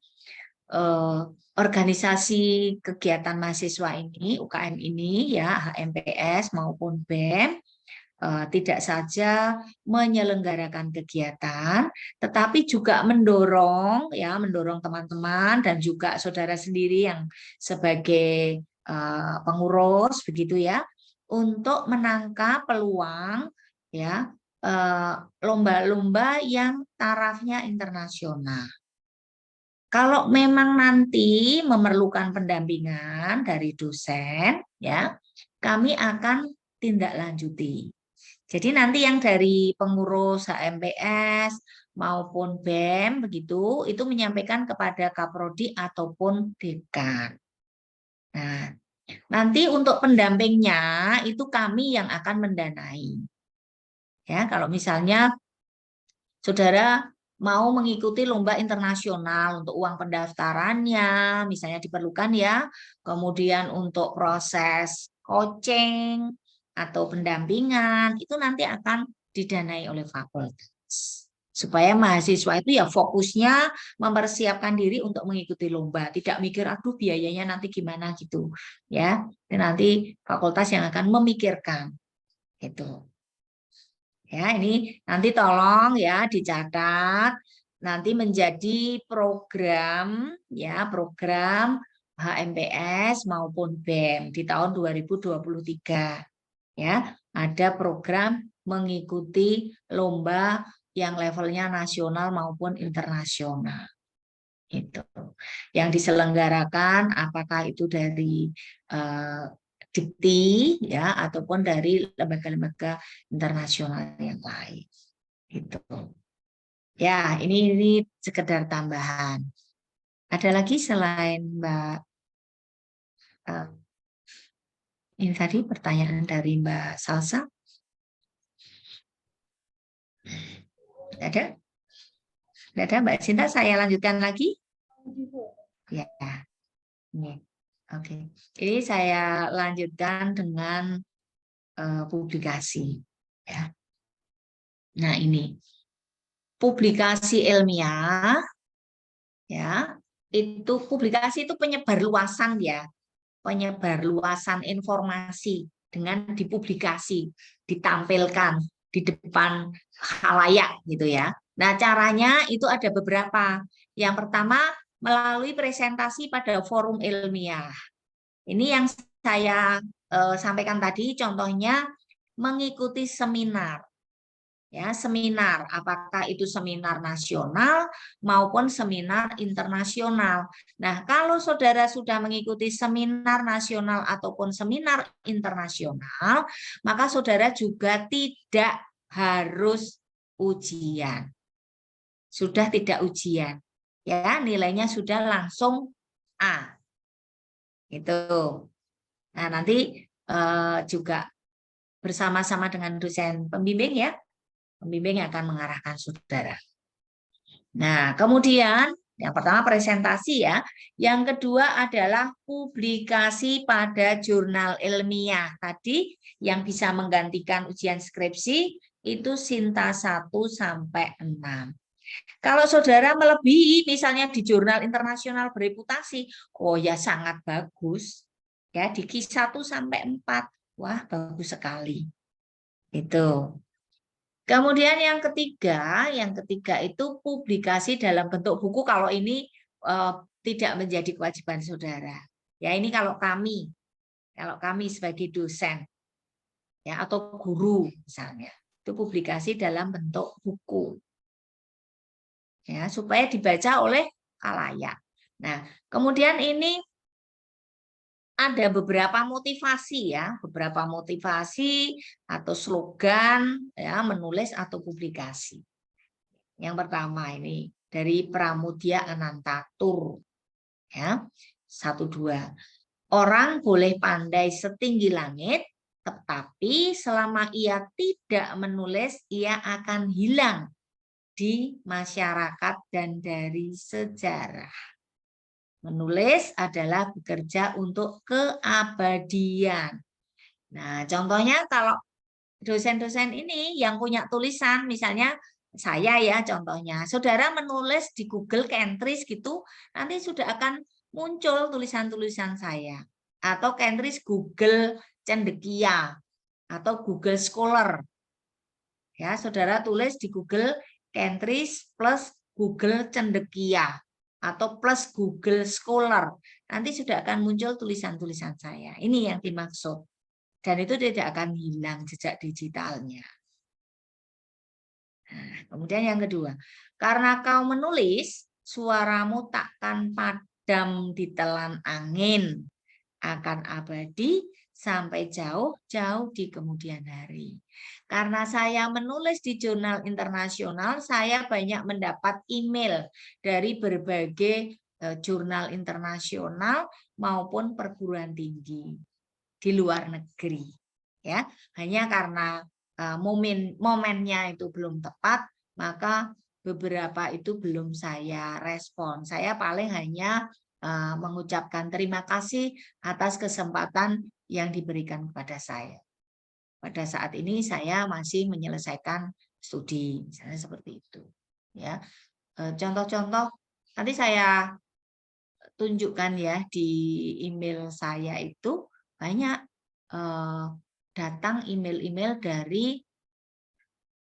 organisasi kegiatan mahasiswa ini UKM ini ya HMPS maupun BEM tidak saja menyelenggarakan kegiatan tetapi juga mendorong teman-teman dan juga saudara sendiri yang sebagai pengurus begitu ya untuk menangkap peluang ya lomba-lomba yang tarafnya internasional. Kalau memang nanti memerlukan pendampingan dari dosen ya, kami akan tindak lanjuti. Jadi nanti yang dari pengurus HMPS maupun BEM begitu itu menyampaikan kepada Kaprodi ataupun dekan. Nah, nanti untuk pendampingnya itu kami yang akan mendanai. Ya, kalau misalnya saudara mau mengikuti lomba internasional untuk uang pendaftarannya, misalnya diperlukan ya, kemudian untuk proses coaching atau pendampingan, itu nanti akan didanai oleh fakultas. Supaya mahasiswa itu ya fokusnya mempersiapkan diri untuk mengikuti lomba, tidak mikir aduh biayanya nanti gimana gitu ya. Dan nanti fakultas yang akan memikirkan itu. Ya, ini nanti tolong ya dicatat nanti menjadi program ya, program HMPS maupun BEM di tahun 2023. Ya, ada program mengikuti lomba yang levelnya nasional maupun internasional. Itu. Yang diselenggarakan apakah itu dari Dikti ya ataupun dari lembaga-lembaga internasional yang lain. Gitu. Ya, ini sekedar tambahan. Ada lagi selain Mbak ini tadi pertanyaan dari Mbak Salsa? Ada? Tidak ada Mbak Sinta, saya lanjutkan lagi. Ibu. Ya, ini. Oke. Ini saya lanjutkan dengan publikasi. Ya. Nah, ini publikasi ilmiah, ya, itu publikasi itu penyebar luasan ya, penyebar luasan informasi dengan dipublikasi, ditampilkan di depan khalayak gitu ya. Nah, caranya itu ada beberapa. Yang pertama melalui presentasi pada forum ilmiah. Ini yang saya sampaikan tadi, contohnya mengikuti seminar. Ya, seminar, apakah itu seminar nasional maupun seminar internasional. Nah, kalau saudara sudah mengikuti seminar nasional ataupun seminar internasional, maka saudara juga tidak harus ujian. Sudah tidak ujian. Ya, nilainya sudah langsung A. Itu. Nah, nanti juga bersama-sama dengan dosen pembimbing ya. Pembimbing yang akan mengarahkan saudara. Nah, kemudian yang pertama presentasi ya. Yang kedua adalah publikasi pada jurnal ilmiah. Tadi yang bisa menggantikan ujian skripsi itu Sinta 1 sampai 6. Kalau saudara melebihi misalnya di jurnal internasional bereputasi, oh ya sangat bagus. Ya, di Q1 sampai 4. Wah, bagus sekali. Itu. Kemudian yang ketiga itu publikasi dalam bentuk buku. Kalau ini tidak menjadi kewajiban saudara. Ya, ini kalau kami sebagai dosen ya atau guru misalnya, itu publikasi dalam bentuk buku. Ya, supaya dibaca oleh khalayak. Nah, kemudian ini ada beberapa motivasi ya, beberapa motivasi atau slogan ya, menulis atau publikasi. Yang pertama ini dari Pramudia Anantatur ya. 1-2. Orang boleh pandai setinggi langit, tetapi selama ia tidak menulis, ia akan hilang di masyarakat dan dari sejarah. Menulis adalah bekerja untuk keabadian. Nah, contohnya kalau dosen-dosen ini yang punya tulisan, misalnya saya ya contohnya, saudara menulis di Google Kentris gitu, nanti sudah akan muncul tulisan-tulisan saya. Atau Kentris Google Cendekia, atau Google Scholar. Ya, saudara tulis di Google Kentris plus Google Cendekia atau plus Google Scholar, nanti sudah akan muncul tulisan-tulisan saya. Ini yang dimaksud. Dan itu tidak akan hilang jejak digitalnya. Nah, kemudian yang kedua, karena kau menulis, suaramu takkan padam ditelan angin, akan abadi sampai jauh-jauh di kemudian hari. Karena saya menulis di jurnal internasional, saya banyak mendapat email dari berbagai jurnal internasional maupun perguruan tinggi di luar negeri. Ya, hanya karena momennya itu belum tepat, maka beberapa itu belum saya respon. Saya paling hanya mengucapkan terima kasih atas kesempatan yang diberikan kepada saya. Pada saat ini saya masih menyelesaikan studi, misalnya seperti itu. Ya, contoh-contoh nanti saya tunjukkan ya di email saya itu banyak datang email-email dari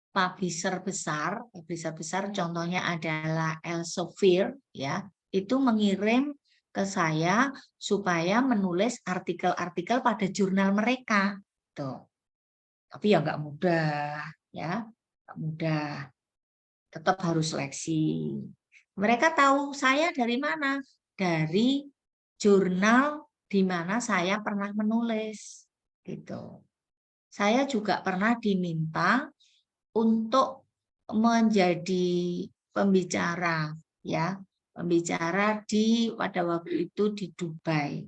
publisher besar contohnya adalah Elsevier ya, itu mengirim ke saya supaya menulis artikel-artikel pada jurnal mereka. Tuh. Tapi ya nggak mudah ya, nggak mudah. Tetap harus seleksi. Mereka tahu saya dari mana? Dari jurnal di mana saya pernah menulis. Gitu. Saya juga pernah diminta untuk menjadi pembicara ya, pembicara pada waktu itu di Dubai.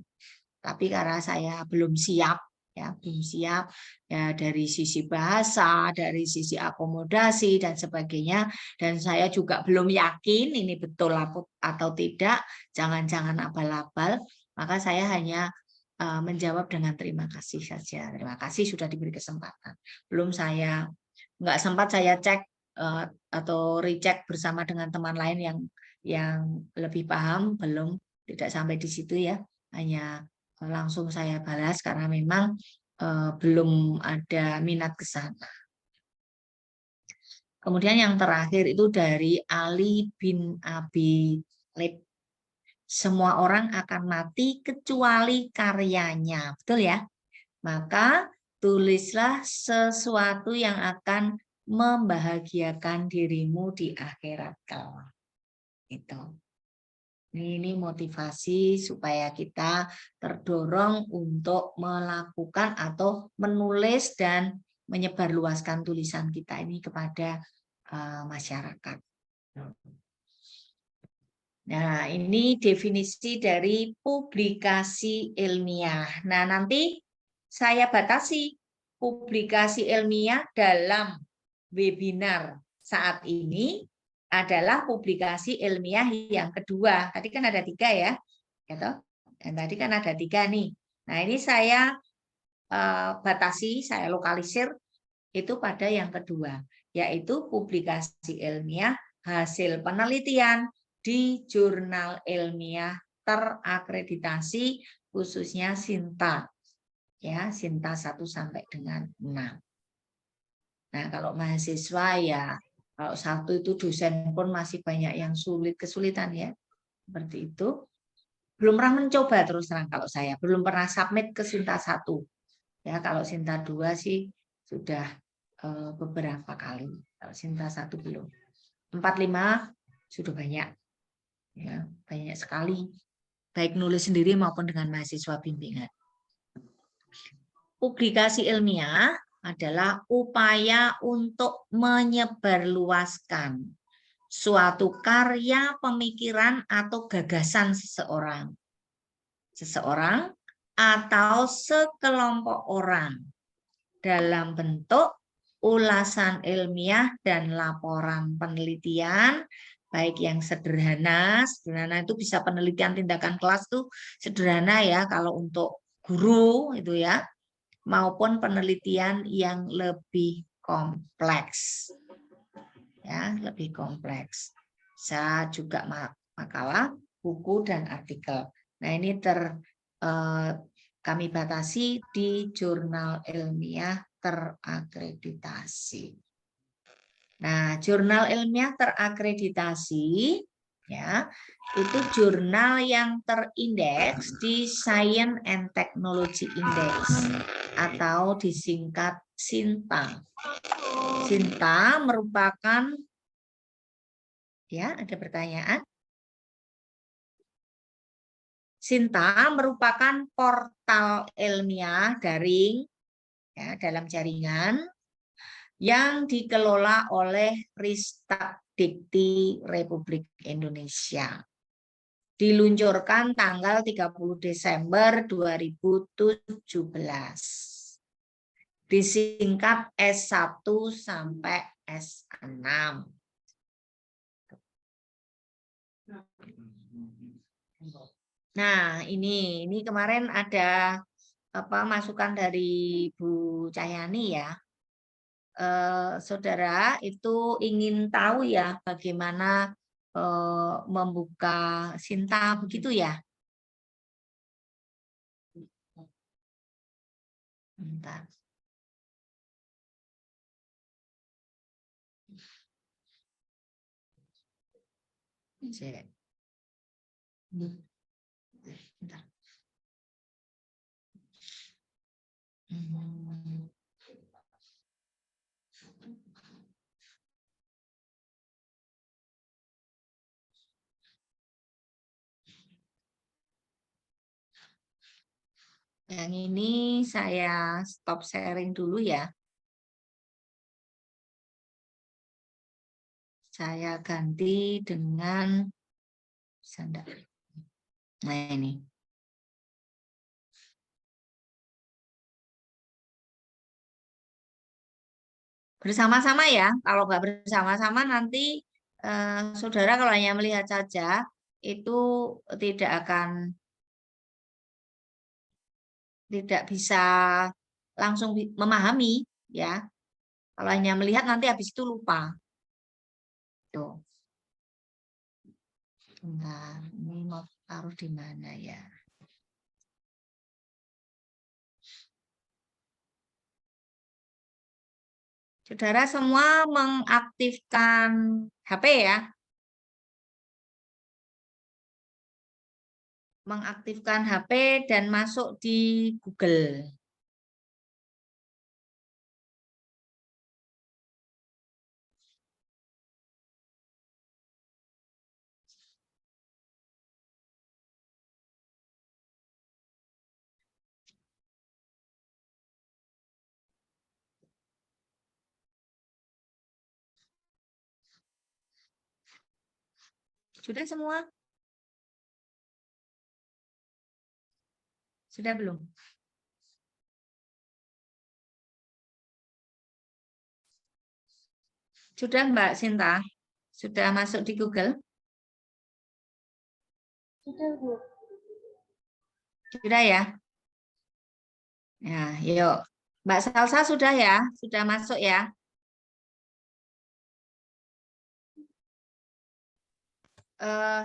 Tapi karena saya belum siap ya, belum siap ya dari sisi bahasa, dari sisi akomodasi dan sebagainya. Dan saya juga belum yakin ini betul atau tidak, jangan-jangan abal-abal. Maka saya hanya menjawab dengan terima kasih saja. Terima kasih sudah diberi kesempatan. Belum nggak sempat saya cek atau recheck bersama dengan teman lain yang lebih paham, belum, tidak sampai di situ ya. Hanya langsung saya balas karena memang belum ada minat ke sana. Kemudian yang terakhir itu dari Ali bin Abi Thalib. Semua orang akan mati kecuali karyanya. Betul ya? Maka tulislah sesuatu yang akan membahagiakan dirimu di akhirat kelak. Itu. Ini motivasi supaya kita terdorong untuk melakukan atau menulis dan menyebarluaskan tulisan kita ini kepada masyarakat. Nah, ini definisi dari publikasi ilmiah. Nah, nanti saya batasi publikasi ilmiah dalam webinar saat ini adalah publikasi ilmiah yang kedua. Tadi kan ada 3 ya, gitu. Dan tadi kan ada 3 nih. Nah, ini saya batasi, saya lokalisir itu pada yang kedua, yaitu publikasi ilmiah hasil penelitian di jurnal ilmiah terakreditasi, khususnya SINTA. Ya, SINTA 1 sampai dengan 6. Nah, kalau mahasiswa ya, kalau 1 itu dosen pun masih banyak yang kesulitan ya. Seperti itu. Belum pernah mencoba terus terang kalau saya. Belum pernah submit ke SINTA 1. Ya, kalau SINTA 2 sih sudah beberapa kali. Kalau SINTA 1 belum. 4-5 sudah banyak. Ya, banyak sekali. Baik nulis sendiri maupun dengan mahasiswa bimbingan. Publikasi ilmiah adalah upaya untuk menyebarluaskan suatu karya, pemikiran, atau gagasan seseorang. Seseorang atau sekelompok orang dalam bentuk ulasan ilmiah dan laporan penelitian, baik yang sederhana itu bisa penelitian tindakan kelas tuh sederhana ya kalau untuk guru itu ya, maupun penelitian yang lebih kompleks. Ya, lebih kompleks. Bisa juga makalah, buku, dan artikel. Nah, ini kami batasi di jurnal ilmiah terakreditasi. Nah, jurnal ilmiah terakreditasi ya, itu jurnal yang terindeks di Science and Technology Index atau disingkat SINTA. SINTA merupakan, ya ada pertanyaan? SINTA merupakan portal ilmiah daring ya, dalam jaringan yang dikelola oleh Ristek Dikti Republik Indonesia. Diluncurkan tanggal 30 Desember 2017. Disingkat S1 sampai S6. Nah, ini kemarin ada masukan dari Bu Cahyani ya. Saudara itu ingin tahu ya bagaimana membuka SINTA begitu ya. Bentar. Bentar. Yang ini saya stop sharing dulu ya. Saya ganti dengan sandal. Nah ini. Bersama-sama ya. Kalau nggak bersama-sama nanti saudara kalau hanya melihat saja itu tidak bisa langsung memahami ya. Kalau hanya melihat nanti habis itu lupa. Tuh. Nah, ini mau taruh di mana ya? Saudara semua mengaktifkan HP ya. Mengaktifkan HP dan masuk di Google. Sudah semua? Sudah belum? Sudah Mbak Sinta? Sudah masuk di Google? Sudah, Bu. Sudah ya? Nah, yuk. Mbak Salsa sudah ya? Sudah masuk ya?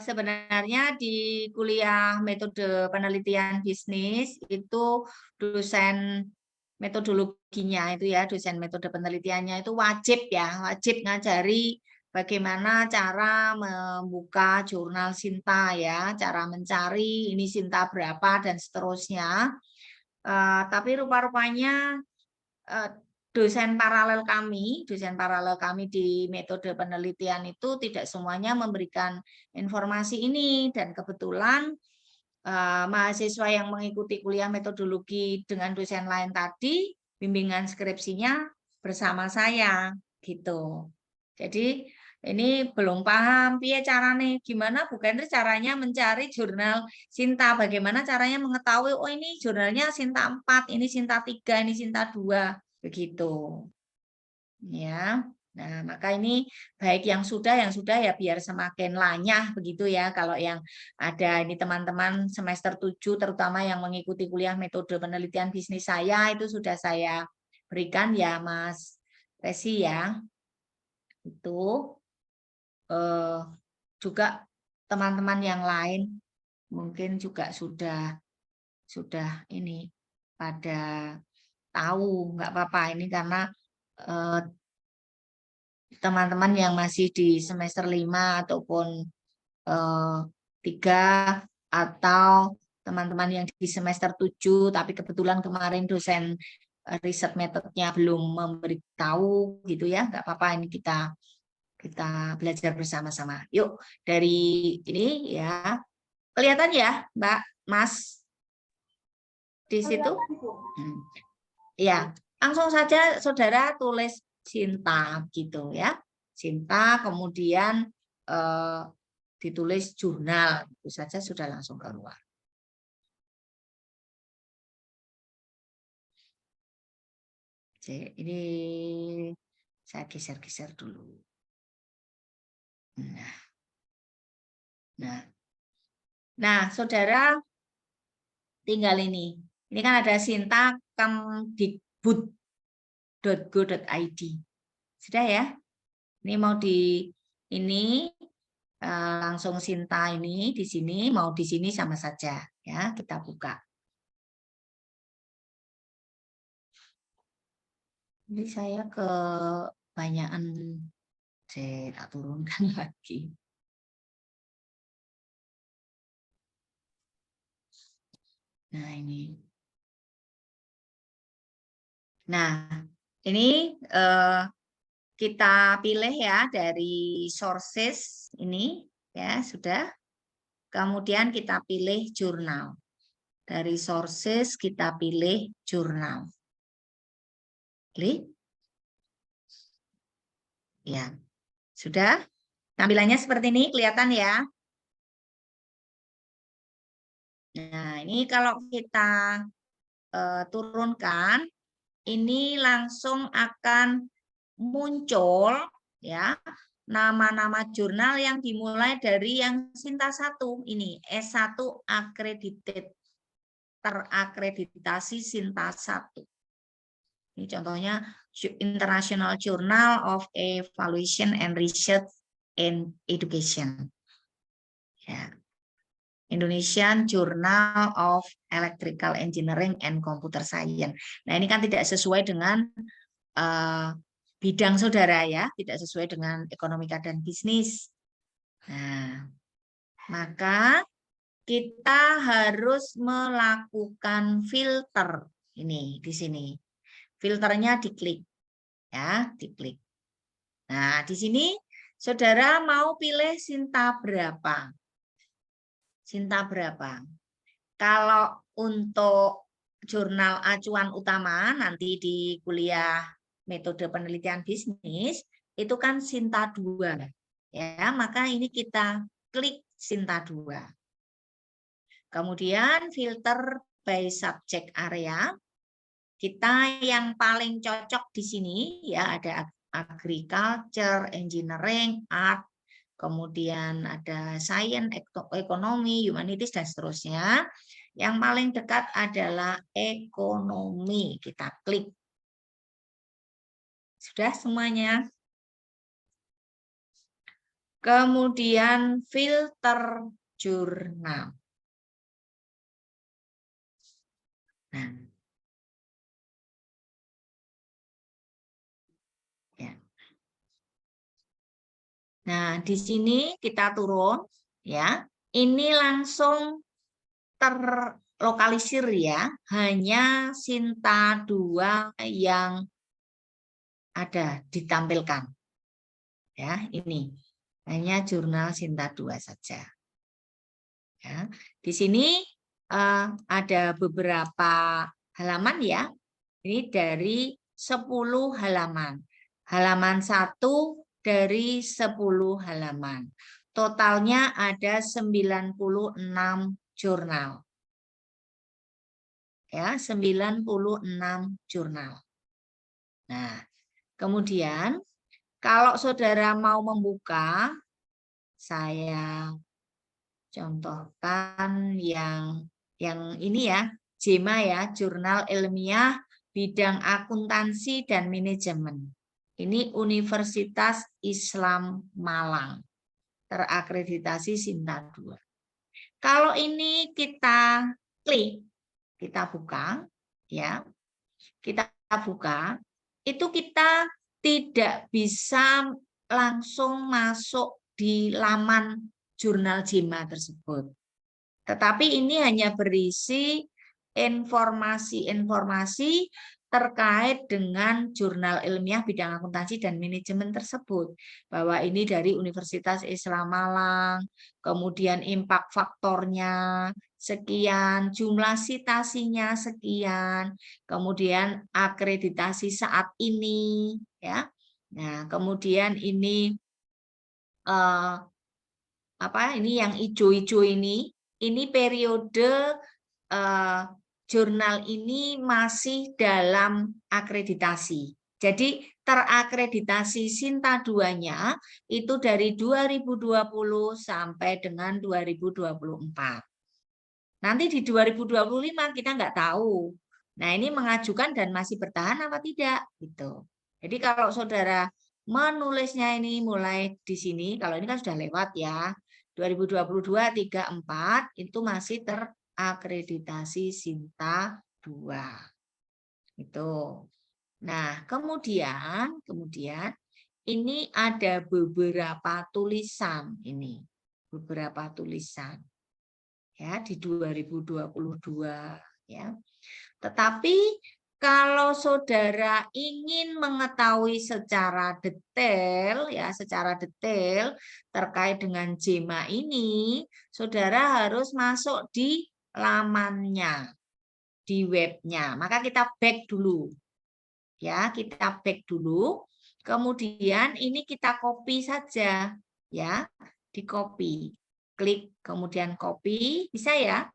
Sebenarnya di kuliah metode penelitian bisnis itu dosen metodologinya itu ya, dosen metode penelitiannya itu wajib ya, wajib ngajari bagaimana cara membuka jurnal Sinta ya, cara mencari ini Sinta berapa dan seterusnya. Tapi rupa-rupanya dosen paralel kami di metode penelitian itu tidak semuanya memberikan informasi ini dan kebetulan mahasiswa yang mengikuti kuliah metodologi dengan dosen lain tadi bimbingan skripsinya bersama saya gitu. Jadi ini belum paham piye caranya gimana bukan caranya mencari jurnal Sinta, bagaimana caranya mengetahui oh ini jurnalnya Sinta 4, ini Sinta 3, ini Sinta 2 begitu. Ya. Nah, maka ini baik yang sudah ya biar semakin lanyah begitu ya. Kalau yang ada ini teman-teman semester 7 terutama yang mengikuti kuliah metode penelitian bisnis saya itu sudah saya berikan ya Mas Resi ya. Itu juga teman-teman yang lain mungkin juga sudah ini pada tahu, nggak apa-apa ini karena teman-teman yang masih di semester 5 ataupun 3 atau teman-teman yang di semester 7 tapi kebetulan kemarin dosen riset metodenya belum memberitahu gitu ya, nggak apa-apa ini kita belajar bersama-sama. Yuk, dari ini ya. Kelihatan ya, Mbak, Mas di situ? Ya, langsung saja saudara tulis Sinta gitu ya. Sinta kemudian ditulis jurnal itu saja sudah langsung keluar. Oke, ini saya geser-geser dulu. Nah, saudara tinggal ini. Ini kan ada Sinta kemdikbud.go.id. Sudah ya? Ini mau di ini langsung Sinta ini di sini, mau di sini sama saja ya, kita buka. Ini saya kebanyakan saya tak turunkan lagi. Nah, ini. Nah, ini kita pilih ya dari sources ini ya, sudah. Kemudian kita pilih jurnal. Dari sources kita pilih jurnal. Klik. Ya. Sudah? Tampilannya seperti ini, kelihatan ya? Nah, ini kalau kita turunkan, ini langsung akan muncul ya nama-nama jurnal yang dimulai dari yang Sinta 1 ini S1 accredited, terakreditasi Sinta 1. Ini contohnya International Journal of Evaluation and Research in Education. Ya. Indonesian Journal of Electrical Engineering and Computer Science. Nah, ini kan tidak sesuai dengan bidang saudara ya, tidak sesuai dengan ekonomika dan bisnis. Nah, maka kita harus melakukan filter ini di sini. Filternya diklik ya, diklik. Nah, di sini saudara mau pilih Sinta berapa? Sinta berapa? Kalau untuk jurnal acuan utama nanti di kuliah metode penelitian bisnis itu kan Sinta 2 ya, maka ini kita klik Sinta 2. Kemudian filter by subject area. Kita yang paling cocok di sini ya ada agriculture, engineering, art, kemudian ada science, ekonomi, humanities dan seterusnya. Yang paling dekat adalah ekonomi. Kita klik. Sudah semuanya. Kemudian filter jurnal. Nah, ya. Nah, di sini kita turun ya. Ini langsung terlokalisir ya, hanya Sinta 2 yang ada ditampilkan. Ya, ini hanya jurnal Sinta 2 saja. Ya, di sini ada beberapa halaman ya. Ini dari 10 halaman. Halaman 1 dari 10 halaman. Totalnya ada 96 jurnal. Ya, 96 jurnal. Nah, kemudian kalau saudara mau membuka, saya contohkan yang ini ya, JEMA ya, Jurnal Ilmiah Bidang Akuntansi dan Manajemen. Ini Universitas Islam Malang, terakreditasi Sinta 2. Kalau ini kita klik, kita buka, ya, kita buka, itu kita tidak bisa langsung masuk di laman jurnal JEMA tersebut. Tetapi ini hanya berisi informasi-informasi terkait dengan jurnal ilmiah bidang akuntansi dan manajemen tersebut. Bahwa ini dari Universitas Islam Malang, kemudian impact faktornya sekian, jumlah citasinya sekian, kemudian akreditasi saat ini, ya. Nah, kemudian ini ini yang hijau-hijau ini periode jurnal ini masih dalam akreditasi. Jadi terakreditasi Sinta 2-nya itu dari 2020 sampai dengan 2024. Nanti di 2025 kita nggak tahu. Nah, ini mengajukan dan masih bertahan apa tidak gitu. Jadi kalau saudara menulisnya ini mulai di sini, kalau ini kan sudah lewat ya. 2022 34 itu masih terakreditasi Sinta 2. Itu. Nah, kemudian ini ada beberapa tulisan ini. Beberapa tulisan. Ya, di 2022 ya. Tetapi kalau saudara ingin mengetahui secara detail ya, secara detail terkait dengan JEMA ini, saudara harus masuk di lamannya, di webnya. Maka kita back dulu. Ya, kita back dulu. Kemudian ini kita copy saja ya, di copy. Klik kemudian copy, bisa ya?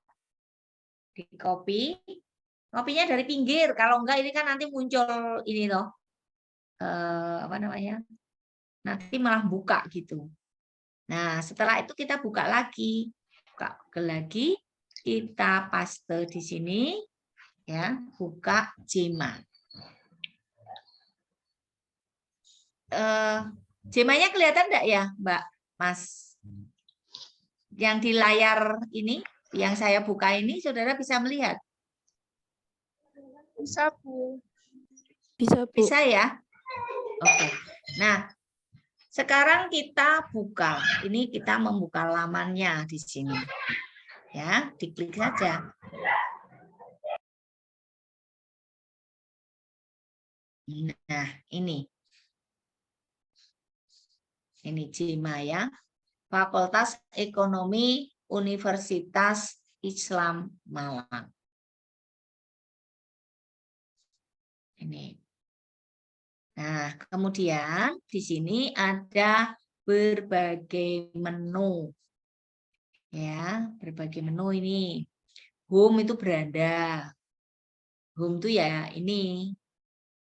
Di copy. Kopinya dari pinggir, kalau enggak ini kan nanti muncul ini loh. apa namanya? Nanti malah buka gitu. Nah, setelah itu kita buka lagi. Buka lagi, kita paste di sini ya, buka Jema. Jemanya kelihatan enggak ya, Mbak Mas? Yang di layar ini, yang saya buka ini, saudara bisa melihat? Bisa, Bu. Bisa, Bu. Bisa ya? Oke. Nah, sekarang kita buka. Ini kita membuka lamannya di sini. Ya, diklik saja. Nah, ini. Ini Jema ya. Fakultas Ekonomi Universitas Islam Malang. Ini. Nah, kemudian di sini ada berbagai menu. Ya, berbagai menu ini. Home itu beranda. Home itu ya ini.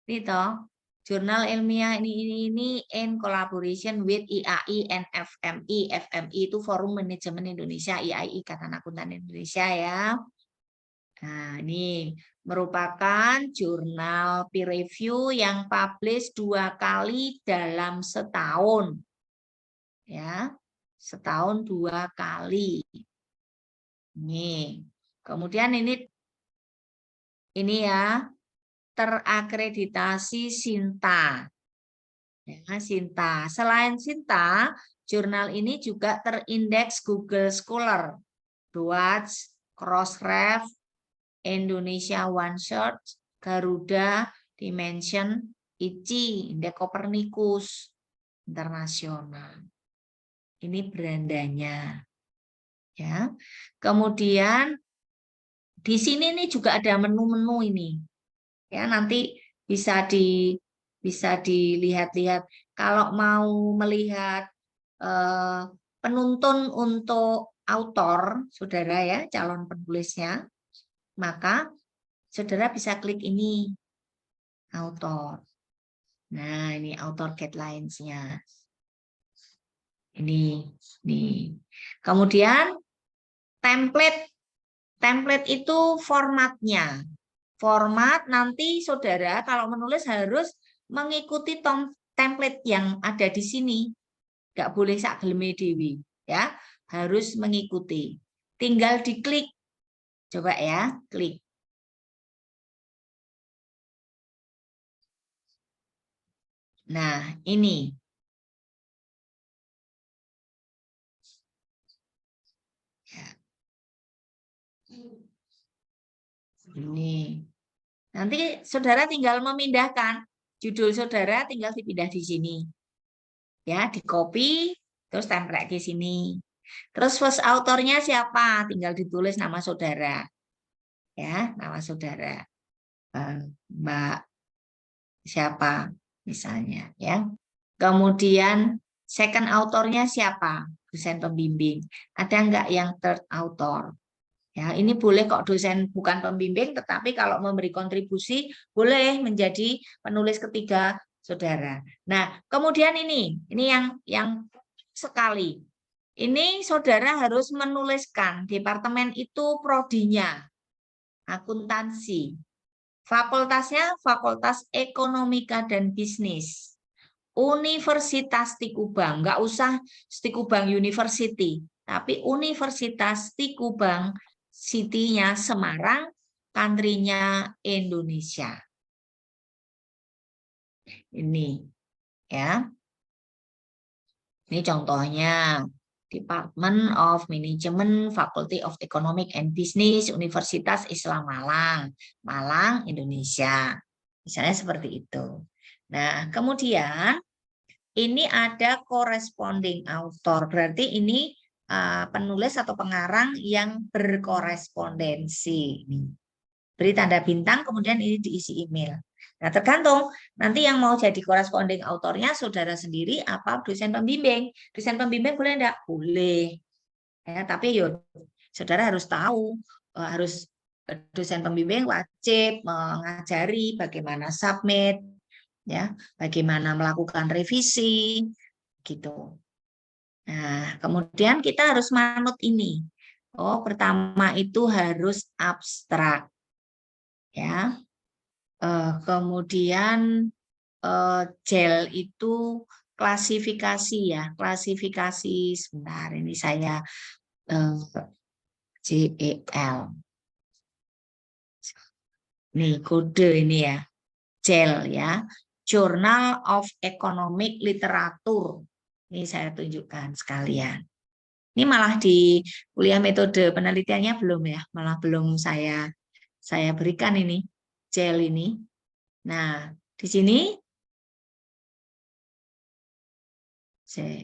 Ini toh. Jurnal ilmiah ini in collaboration with IAI and FMI. FMI itu Forum Manajemen Indonesia, IAI Ikatan Akuntan Indonesia ya. Nah, ini merupakan jurnal peer review yang publish 2 kali dalam setahun. Ya, setahun 2 kali. Ini. Kemudian ini ya, terakreditasi Sinta. Ya, Sinta. Selain Sinta, jurnal ini juga terindeks Google Scholar, Doats, Crossref, Indonesia OneSearch, Garuda, Dimension, ICI, Indeks Copernicus internasional. Ini berandanya. Ya. Kemudian di sini nih juga ada menu-menu ini. Ya, nanti bisa dilihat-lihat. Kalau mau melihat penuntun untuk autor, saudara ya, calon penulisnya, maka saudara bisa klik ini, autor. Nah, ini author guidelines-nya. Ini. Kemudian template itu formatnya. Format nanti saudara kalau menulis harus mengikuti template yang ada di sini. Nggak boleh sakleme dewi, ya. Harus mengikuti. Tinggal diklik. Coba ya, klik. Nah, ini. Ini. Nanti saudara tinggal memindahkan. Judul saudara tinggal dipindah di sini. Ya, di copy, terus template di sini. Terus first authornya siapa? Tinggal ditulis nama saudara. Ya, nama saudara. Mbak siapa misalnya, ya. Kemudian second authornya siapa? Dosen pembimbing. Ada enggak yang third author? Ya, ini boleh kok dosen bukan pembimbing, tetapi kalau memberi kontribusi boleh menjadi penulis ketiga saudara. Nah, kemudian ini yang sekali. Ini saudara harus menuliskan departemen itu prodinya, akuntansi. Fakultasnya Fakultas Ekonomika dan Bisnis. Universitas Tikubang, nggak usah Tikubang University, tapi Universitas Tikubang, City-nya Semarang, country-nya Indonesia. Ini ya. Ini contohnya Department of Management, Faculty of Economic and Business, Universitas Islam Malang, Malang, Indonesia. Misalnya seperti itu. Nah, kemudian ini ada corresponding author. Berarti ini penulis atau pengarang yang berkorespondensi. Beri tanda bintang, kemudian ini diisi email. Nah, tergantung nanti yang mau jadi corresponding autornya saudara sendiri apa dosen pembimbing. Dosen pembimbing boleh enggak? Boleh. Ya, tapi yo saudara harus tahu, dosen pembimbing wajib mengajari bagaimana submit ya, bagaimana melakukan revisi, gitu. Nah, kemudian kita harus manut ini. Oh, pertama itu harus abstrak, ya. Kemudian JEL itu klasifikasi ya, klasifikasi sebentar ini saya JEL. Nih kode ini ya, JEL ya, Journal of Economic Literature. Ini saya tunjukkan sekalian. Ini malah di kuliah metode penelitiannya belum ya, malah belum saya berikan ini JEL ini. Nah, di sini saya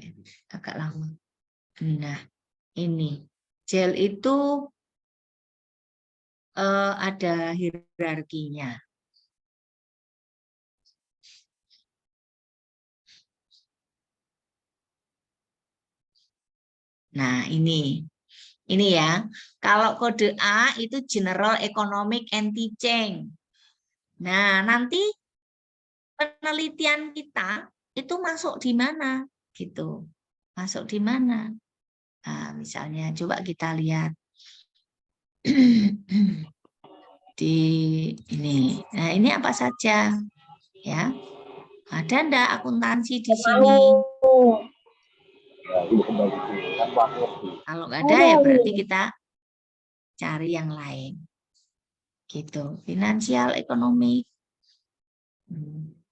agak lama. Nah, ini JEL itu ada hierarkinya. Nah, ini ya. Kalau kode A itu General Economic and Teaching. Nah, nanti penelitian kita itu masuk di mana gitu. Masuk di mana? Nah, misalnya coba kita lihat di ini. Nah, ini apa saja? Ya. Ada enggak akuntansi di sini? Kalau nggak ada ya berarti kita cari yang lain. Gitu. Finansial, ekonomi.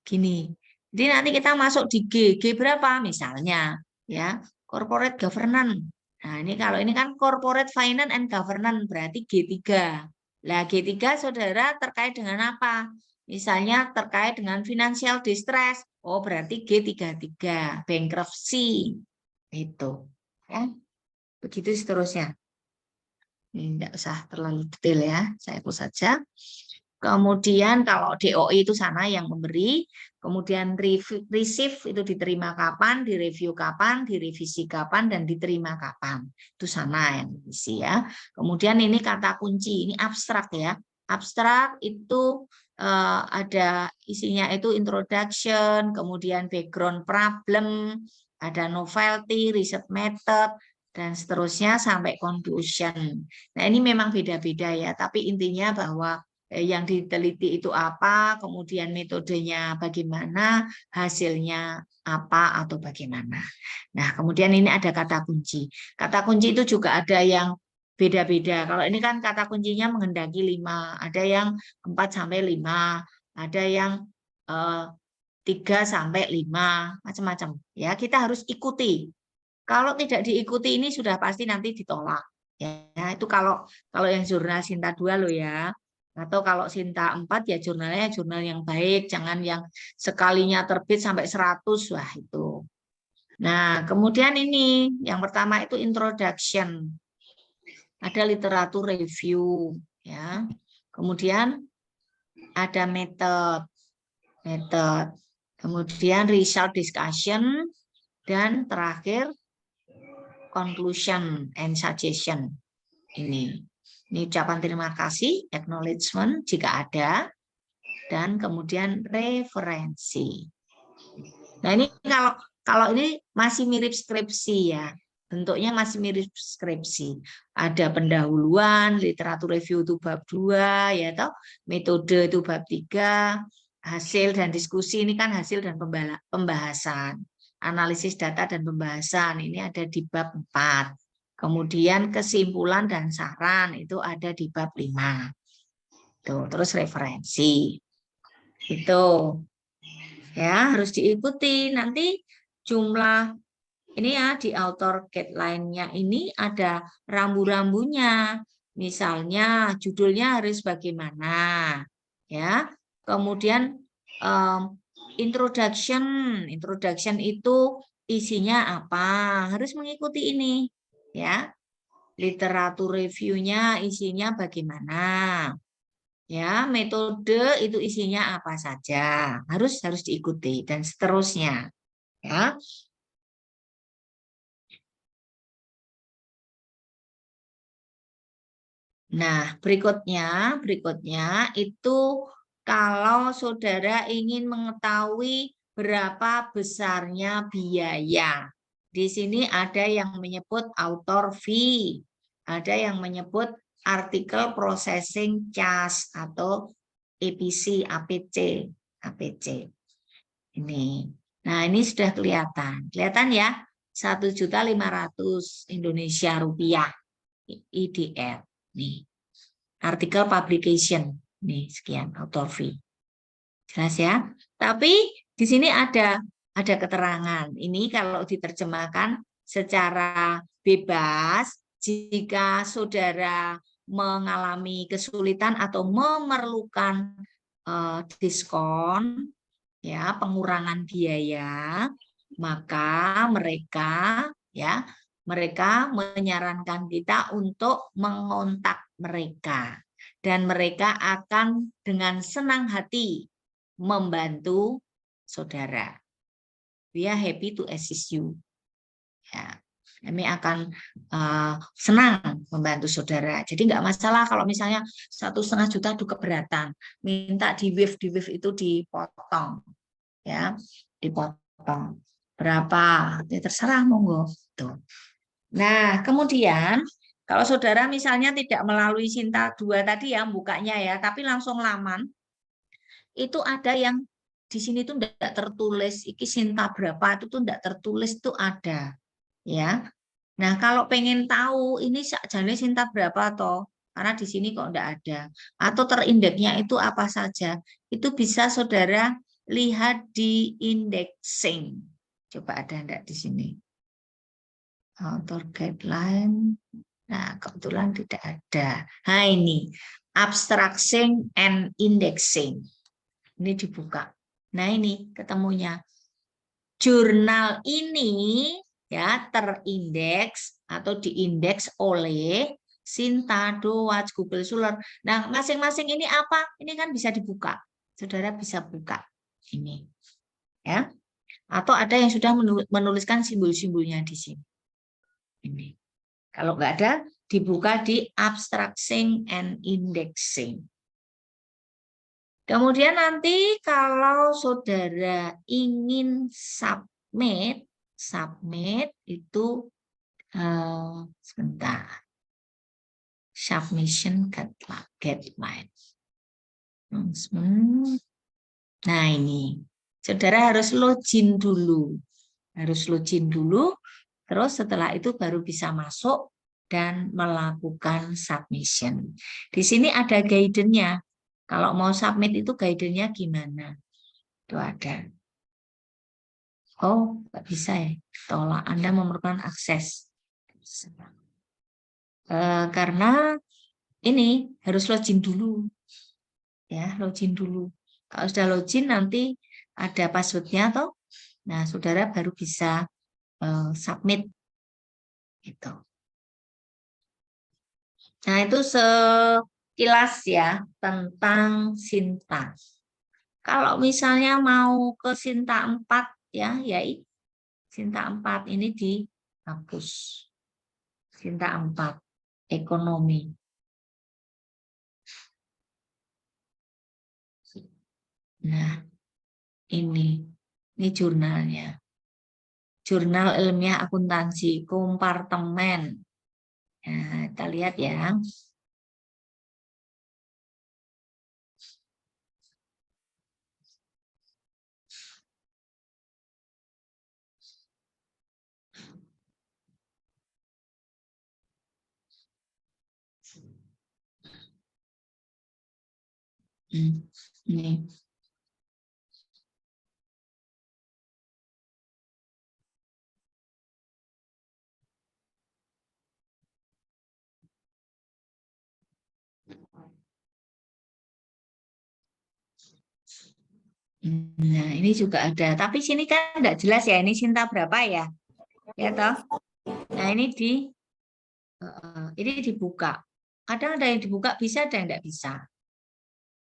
Gini. Jadi nanti kita masuk di G berapa misalnya ya, corporate governance. Nah, ini kalau ini kan corporate finance and governance berarti G3. Lah G3 Saudara terkait dengan apa? Misalnya terkait dengan financial distress. Oh, berarti G33, bankruptcy. Itu. Ya. Begitu seterusnya. Ini tidak usah terlalu detail ya, saya hapus saja. Kemudian kalau DOI itu sana yang memberi, kemudian receive itu diterima kapan, direview kapan, direvisi kapan, dan diterima kapan. Itu sana yang isi ya. Kemudian ini kata kunci, ini abstrak ya. Abstrak itu ada isinya itu introduction, kemudian background problem, ada novelty, research method, dan seterusnya sampai conclusion. Nah, ini memang beda-beda ya, tapi intinya bahwa yang diteliti itu apa, kemudian metodenya bagaimana, hasilnya apa atau bagaimana. Nah, kemudian ini ada kata kunci. Kata kunci itu juga ada yang beda-beda. Kalau ini kan kata kuncinya menghendaki 5, ada yang 4 sampai 5, ada yang 3 sampai 5, macam-macam. Ya, kita harus ikuti. Kalau tidak diikuti ini sudah pasti nanti ditolak. Ya, itu kalau yang jurnal Sinta 2 loh ya. Atau kalau Sinta 4 ya jurnalnya jurnal yang baik, jangan yang sekalinya terbit sampai 100, wah itu. Nah, kemudian ini yang pertama itu introduction. Ada literatur review ya. Kemudian ada method. Kemudian result discussion dan terakhir conclusion and suggestion. Ini ucapan terima kasih, acknowledgement jika ada, dan kemudian referensi. Nah, ini kalau ini masih mirip skripsi ya. Bentuknya masih mirip skripsi. Ada pendahuluan, literatur review itu bab 2 ya toh, metode itu bab 3, hasil dan diskusi ini kan hasil dan pembahasan. Analisis data dan pembahasan ini ada di bab 4. Kemudian kesimpulan dan saran itu ada di bab 5. Tuh, terus referensi. Itu. Ya, harus diikuti. Nanti jumlah ini ya di author guideline-nya ini ada rambu-rambunya. Misalnya judulnya harus bagaimana. Ya. Kemudian introduction itu isinya apa? Harus mengikuti ini, ya. Literatur review-nya isinya bagaimana? Ya, metode itu isinya apa saja? Harus diikuti dan seterusnya, ya. Nah, berikutnya itu kalau saudara ingin mengetahui berapa besarnya biaya. Di sini ada yang menyebut author fee, ada yang menyebut article processing charge atau APC, APC, APC. Ini. Nah, ini sudah kelihatan. Kelihatan ya? 1.500.000 Indonesia rupiah IDR. Nih. Artikel publication. Nih, sekian author fee. Jelas ya? Tapi di sini ada keterangan. Ini kalau diterjemahkan secara bebas, jika saudara mengalami kesulitan atau memerlukan diskon, ya pengurangan biaya, maka mereka menyarankan kita untuk mengontak mereka, dan mereka akan dengan senang hati membantu saudara. We are happy to assist you. Ya, kami akan senang membantu saudara. Jadi nggak masalah kalau misalnya 1,5 juta itu keberatan, minta di wave itu dipotong, ya, dipotong berapa, ya, terserah monggo. Tuh. Nah, kemudian kalau saudara misalnya tidak melalui Sinta 2 tadi ya bukanya ya, tapi langsung laman, itu ada yang di sini tuh tidak tertulis iki Sinta berapa, itu tuh tidak tertulis tuh ada, ya. Nah, kalau pengen tahu ini sakjane Sinta berapa toh, karena di sini kok tidak ada, atau terindeksnya itu apa saja, itu bisa saudara lihat di indexing. Coba ada enggak di sini? Author guideline. Nah, kebetulan tidak ada. Nah, ini abstracting and indexing. Ini dibuka. Nah, ini ketemunya. Jurnal ini ya terindeks atau diindeks oleh Sinta, Dowatch, Google Scholar. Nah, masing-masing ini apa? Ini kan bisa dibuka. Saudara bisa buka ini. Ya. Atau ada yang sudah menuliskan simbol-simbolnya di sini. Ini. Kalau nggak ada, dibuka di abstracting and indexing. Kemudian nanti kalau saudara ingin submit itu sebentar. Submission guideline. Nah, ini. Saudara harus login dulu. Terus setelah itu baru bisa masuk dan melakukan submission. Di sini ada guidance-nya. Kalau mau submit itu guidance-nya gimana? Itu ada. Oh, nggak bisa ya. Tolak, Anda memerlukan akses. Karena ini harus login dulu. Ya, login dulu. Kalau sudah login nanti ada password-nya toh. Nah, saudara baru bisa submit. Gitu. Nah, itu sekilas ya tentang Sinta. Kalau misalnya mau ke Sinta 4 ya Sinta 4 ini dihapus. Sinta 4 ekonomi. Nah, ini jurnalnya. Jurnal ilmiah akuntansi kompartemen. Nah, kita lihat ya. Ini. Nah, ini juga ada. Tapi sini kan enggak jelas ya, ini Sinta berapa ya? Ya toh? Nah, ini dibuka. Kadang ada yang dibuka bisa, ada yang enggak bisa.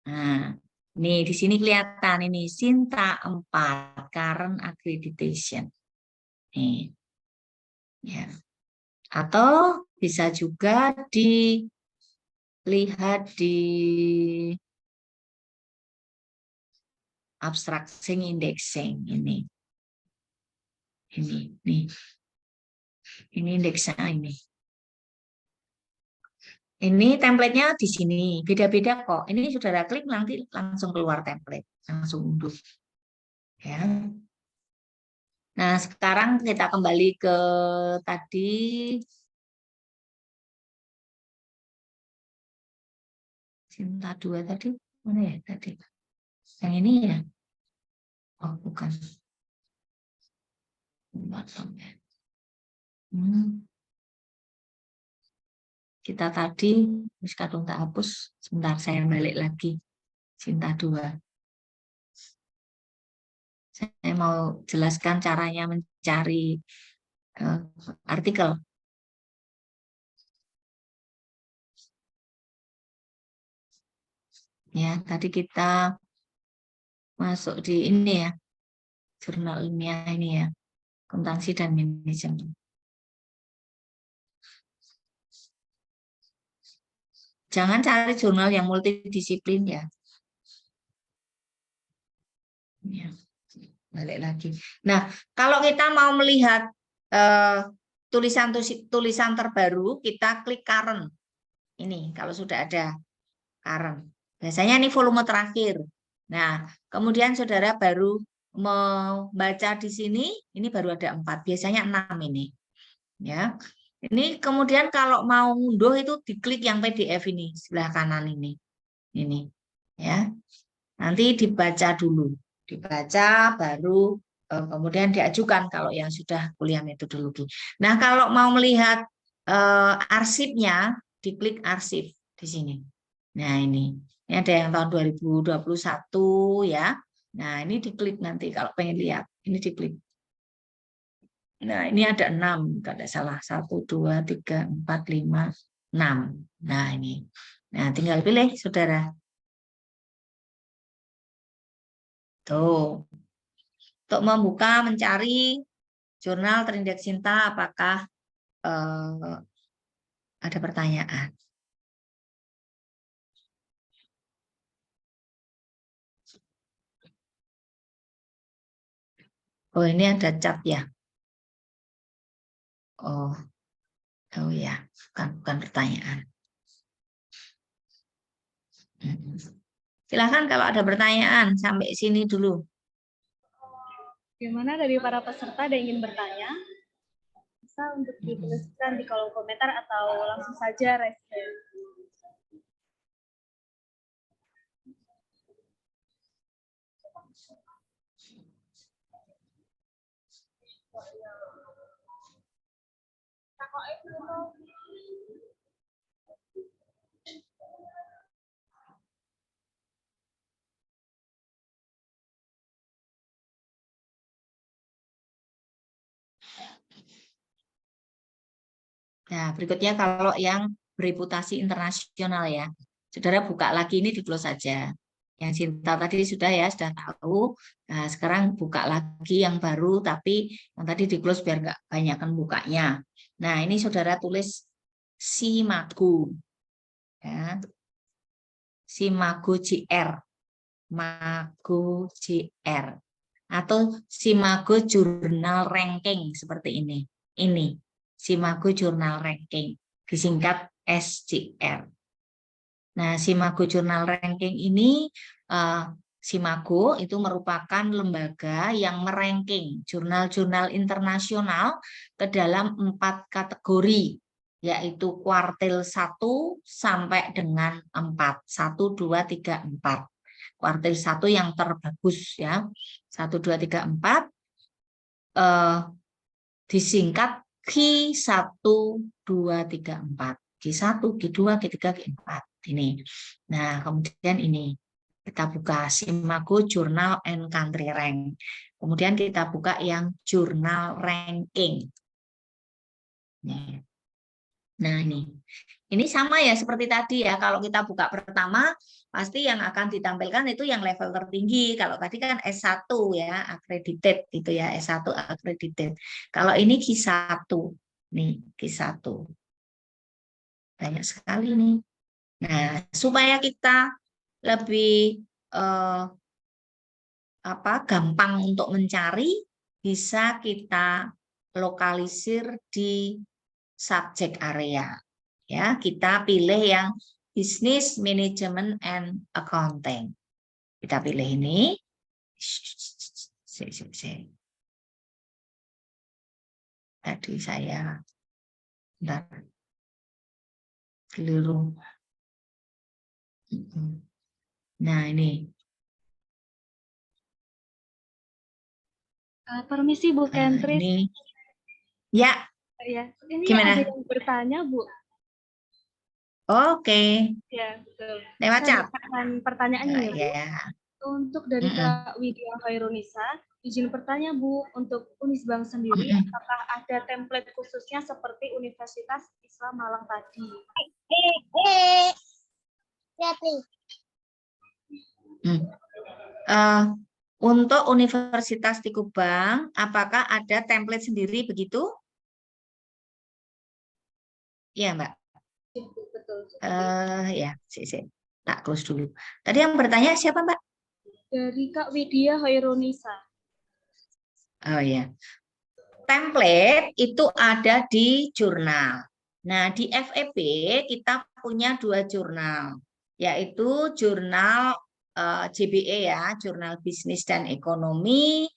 Nah, nih di sini kelihatan ini Sinta 4 current accreditation. Nih. Ya. Atau bisa juga dilihat di abstracting indexing ini. Ini nih. Ini indeksnya ini. Ini template-nya di sini, beda-beda kok. Ini saudara klik nanti langsung keluar template, langsung unduh. Ya. Nah, sekarang kita kembali ke tadi. Cinta 2 tadi, mana ya tadi? Yang ini ya? Oh, bukan. Kita tadi, kadung tak hapus, sebentar saya balik lagi. Cinta 2. Saya mau jelaskan caranya mencari artikel. Ya, tadi kita masuk di ini ya, jurnal ilmiah ini ya, akuntansi dan manajemen. Jangan cari jurnal yang multidisiplin ya. Ya, balik lagi. Nah, kalau kita mau melihat tulisan terbaru, kita klik current. Ini kalau sudah ada current. Biasanya ini volume terakhir. Nah, kemudian saudara baru membaca di sini, ini baru ada 4. Biasanya 6 ini. Ya. Ini kemudian kalau mau unduh itu diklik yang PDF ini sebelah kanan ini. Ini. Ya. Nanti dibaca dulu. Dibaca baru kemudian diajukan kalau yang sudah kuliah metodologi. Nah, kalau mau melihat arsipnya, diklik arsip di sini. Nah, ini ada yang tahun 2021 ya. Nah, ini diklik nanti kalau pengen lihat. Ini diklik. Nah, ini ada 6, kalau tidak salah. 1, 2, 3, 4, 5, 6. Nah, ini. Nah, tinggal pilih, saudara. Tuh. Untuk membuka, mencari jurnal terindeks cinta, apakah ada pertanyaan? Oh, ini ada cat ya. Oh, oh ya, bukan pertanyaan. Silakan kalau ada pertanyaan sampai sini dulu. Bagaimana dari para peserta ada ingin bertanya? Bisa untuk dituliskan di kolom komentar atau langsung saja raise hand. Nah, berikutnya kalau yang bereputasi internasional ya. Saudara buka lagi ini di close saja. Yang cinta tadi sudah ya, sudah tahu. Nah, sekarang buka lagi yang baru, tapi yang tadi di close biar nggak banyakkan bukanya. Nah, ini saudara tulis Simago. Ya. Simago JR. Mago JR. Atau Simago Jurnal Ranking seperti ini. Ini. Simago Jurnal Ranking, disingkat SJR. Nah, Simago Jurnal Ranking ini, Simago itu merupakan lembaga yang meranking jurnal-jurnal internasional ke dalam 4 kategori, yaitu kuartil 1 sampai dengan 4. 1, 2, 3, 4. Kuartil 1 yang terbagus ya. 1, 2, 3, 4 disingkat Q1, 2, 3, 4. Q1, Q2, Q3, Q4. Ini. Nah, kemudian ini. Kita buka Simago Journal and Country Rank. Kemudian kita buka yang Jurnal Ranking. Nah, ini. Ini sama ya seperti tadi ya. Kalau kita buka pertama, pasti yang akan ditampilkan itu yang level tertinggi. Kalau tadi kan S1 ya, accredited gitu ya, S1 accredited. Kalau ini Q1. Nih, Q1. Banyak sekali nih. Nah, supaya kita lebih gampang untuk mencari, bisa kita lokalisir di subjek area. Ya, kita pilih yang Business Management and Accounting. Kita pilih ini. Tadi saya bentar, keliru. Nah, ini. Permisi Bu Kentris. Ini. Ya, Ya, ini gimana? ada yang bertanya Bu. Oke. Ya, betul. Lewat Saya chat. bacakan pertanyaannya ya, Bu. Ya. Untuk dari Kak Widya Khairunisa, izin bertanya Bu, untuk Unisbank sendiri, apakah ada template khususnya seperti Universitas Islam Malang tadi? Untuk Universitas Tikubang, apakah ada template sendiri begitu? Iya, Mbak. Betul. Ya, tak close dulu. Tadi yang bertanya siapa, Mbak? Dari Kak Widya Khairunisa. Oh ya, template itu ada di jurnal. Nah, di FEB kita punya 2 jurnal, yaitu jurnal JBE ya, Jurnal Bisnis dan Ekonomi,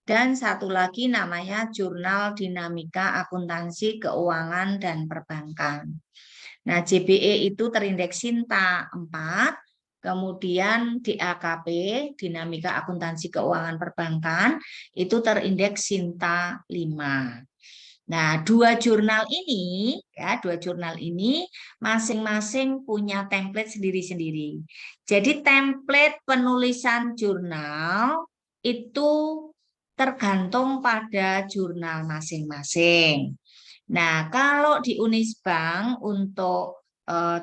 dan satu lagi namanya Jurnal Dinamika Akuntansi Keuangan dan Perbankan. Nah, JBE itu terindeks Sinta 4, kemudian DAKP, Dinamika Akuntansi Keuangan Perbankan, itu terindeks Sinta 5. Nah, dua jurnal ini masing-masing punya template sendiri-sendiri. Jadi template penulisan jurnal itu tergantung pada jurnal masing-masing. Nah, kalau di Unisbank untuk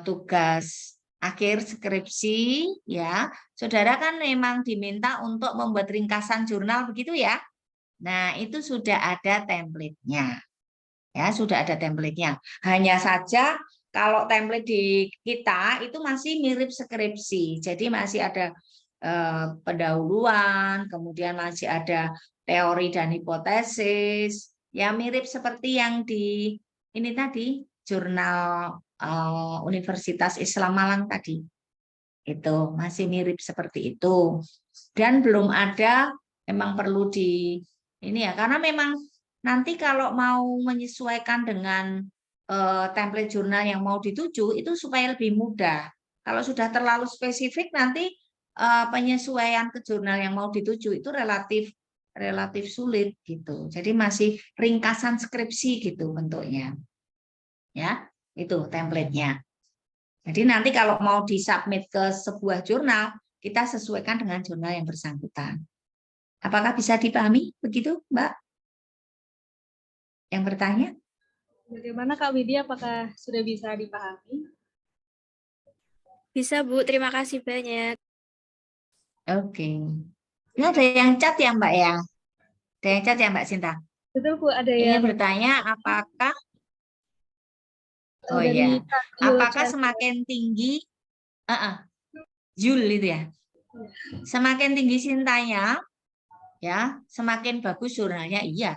tugas akhir skripsi, ya, saudara kan memang diminta untuk membuat ringkasan jurnal begitu ya. Nah, itu sudah ada template-nya. Ya, sudah ada template-nya. Hanya saja kalau template di kita itu masih mirip skripsi. Jadi masih ada pendahuluan, kemudian masih ada teori dan hipotesis. Ya, mirip seperti yang di ini tadi, jurnal Universitas Islam Malang tadi. Itu masih mirip seperti itu. Dan belum ada, memang perlu di ini ya, karena memang nanti kalau mau menyesuaikan dengan template jurnal yang mau dituju itu supaya lebih mudah. Kalau sudah terlalu spesifik nanti penyesuaian ke jurnal yang mau dituju itu relatif sulit gitu. Jadi masih ringkasan skripsi gitu bentuknya. Ya, itu template-nya. Jadi nanti kalau mau disubmit ke sebuah jurnal, kita sesuaikan dengan jurnal yang bersangkutan. Apakah bisa dipahami begitu, Mbak? Yang bertanya? Bagaimana Kak Widya, apakah sudah bisa dipahami? Bisa Bu, terima kasih banyak. Oke. Ini ada yang chat ya Mbak ya? Ada yang chat ya Mbak Sinta? Betul Bu, ada Ini yang bertanya apakah dari Kak apakah Yul semakin tinggi Jul itu ya? Semakin tinggi Sintanya ya, semakin bagus jurnalnya. Iya.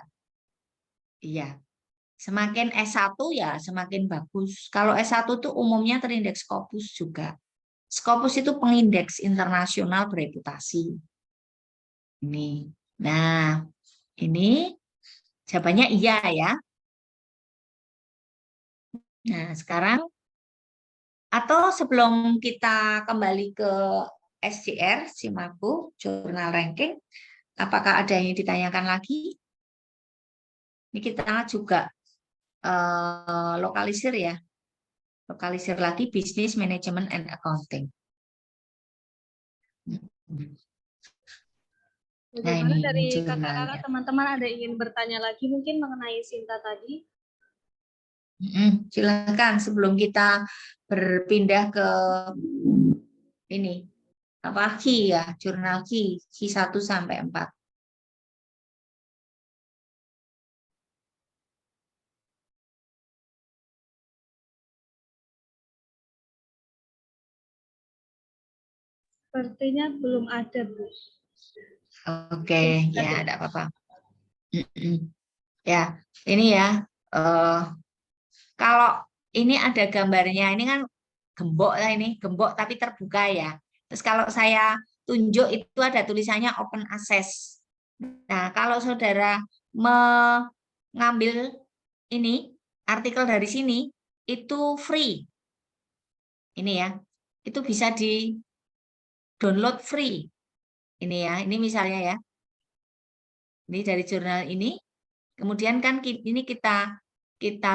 Iya. Semakin S1 ya semakin bagus. Kalau S1 itu umumnya terindeks Scopus juga. Scopus itu pengindeks internasional bereputasi. Ini. Nah, ini jawabannya iya ya. Nah, sekarang atau sebelum kita kembali ke SJR, Simaku, jurnal ranking, apakah ada yang ditanyakan lagi? Ini kita juga lokalisir ya. Lokalisir lagi Business Management and Accounting. Nah, Bagaimana ini dari jurnalnya. kakak-kakak teman-teman ada ingin bertanya lagi mungkin mengenai Sinta tadi? Silakan sebelum kita berpindah ke ini apa KI ya, jurnal KI 1 sampai 4. Sepertinya belum ada Bu. Oke, ya, enggak apa-apa. Ya, ini ya. Kalau ini ada gambarnya, ini kan gembok lah ini, gembok tapi terbuka ya. Terus kalau saya tunjuk itu ada tulisannya open access. Nah, kalau saudara mengambil ini artikel dari sini itu free. Ini ya, itu bisa di download free. Ini ya, ini misalnya ya. Ini dari jurnal ini. Kemudian kan ini kita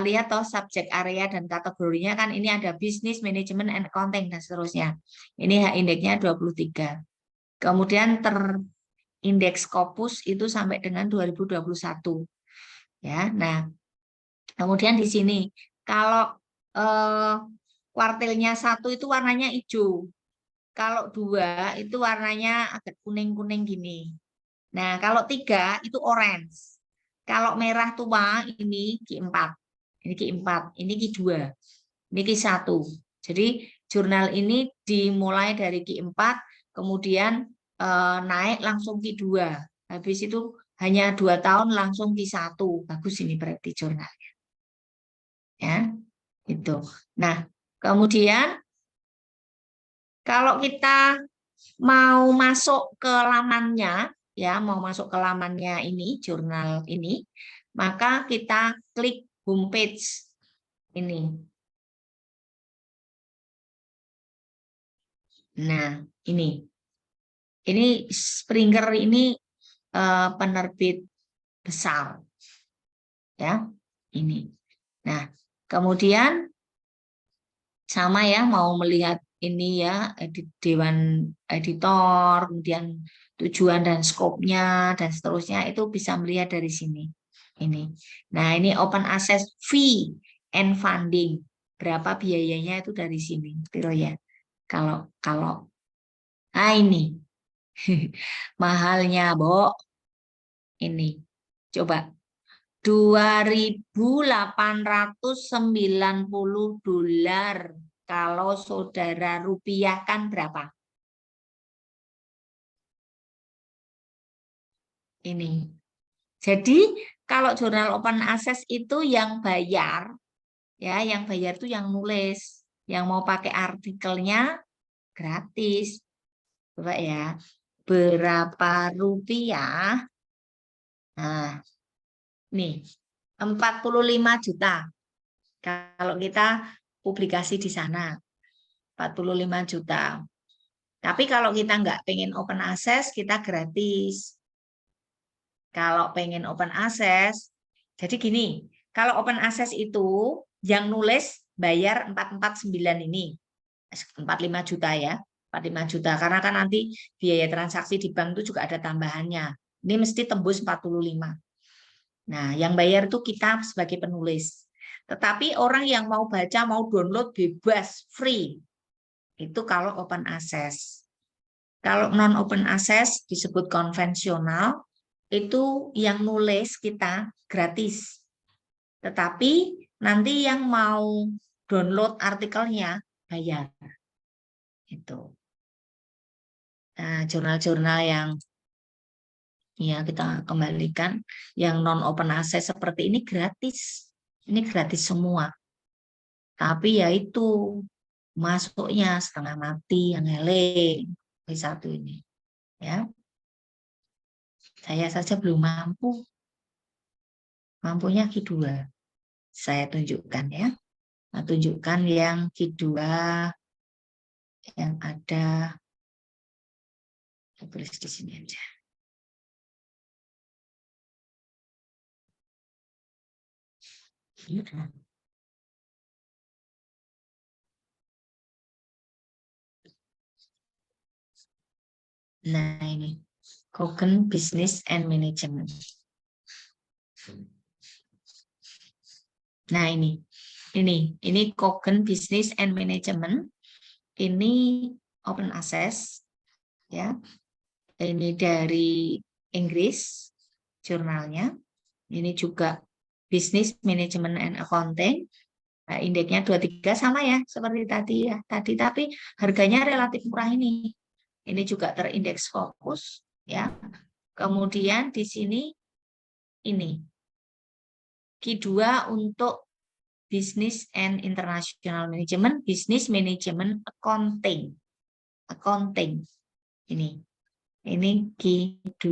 lihat toh subjek area dan kategorinya kan ini ada bisnis, manajemen, and accounting dan seterusnya. Ini H-indeksnya 23. Kemudian terindeks Scopus itu sampai dengan 2021. Ya, nah kemudian di sini kalau kuartilnya 1 itu warnanya hijau. Kalau 2 itu warnanya agak kuning-kuning gini. Nah, kalau 3 itu orange. Kalau merah tua ini Q4. Ini Q4, ini Q2. Ini Q1. Jadi jurnal ini dimulai dari Q4, kemudian naik langsung Q2. Habis itu hanya 2 tahun langsung Q1. Bagus ini berarti jurnalnya. Ya, itu. Nah, kemudian kalau kita mau masuk ke lamannya, ya mau masuk ke lamannya ini, jurnal ini, maka kita klik homepage ini. Nah, ini Springer ini penerbit besar, ya ini. Nah, kemudian sama ya mau melihat ini ya dewan editor, kemudian tujuan dan skopnya dan seterusnya itu bisa melihat dari sini. Ini. Nah, ini open access fee and funding. Berapa biayanya itu dari sini. Piro ya. Kalau ini mahalnya, Bo. Ini. Coba $2.890 kalau saudara rupiahkan berapa? Ini. Jadi kalau jurnal open access itu yang bayar, ya yang bayar itu yang nulis, yang mau pakai artikelnya gratis. Coba ya, berapa rupiah? Nah, nih 45 juta. Kalau kita publikasi di sana 45 juta. Tapi kalau kita nggak pengen open access, kita gratis. Kalau pengen open access, jadi gini, kalau open access itu yang nulis bayar 449 ini, 45 juta ya, 45 juta. Karena kan nanti biaya transaksi di bank itu juga ada tambahannya. Ini mesti tembus 45. Nah, yang bayar itu kita sebagai penulis. Tetapi orang yang mau baca, mau download bebas, free. Itu kalau open access. Kalau non-open access disebut konvensional, itu yang nulis kita gratis. Tetapi nanti yang mau download artikelnya bayar. Itu. Nah, jurnal-jurnal yang ya kita kembalikan, yang non-open access seperti ini gratis. Ini gratis semua. Tapi ya itu masuknya setengah mati yang eleng satu ini. Ya. Saya saja belum mampu. Mampunya Q2. Saya tunjukkan ya. Nah, tunjukkan yang Q2 yang ada. Saya tulis di sini aja. Nah, ini Koken Business and Management. Nah, ini Koken Business and Management. Ini open access ya. Ini dari Inggris jurnalnya. Ini juga Business Management and Accounting. Nah, indeksnya 23 sama ya seperti tadi ya. Tapi harganya relatif murah ini. Ini juga terindeks Scopus ya. Kemudian di sini ini Q2 untuk Business and International Management, Business Management Accounting. Accounting. Ini Q2.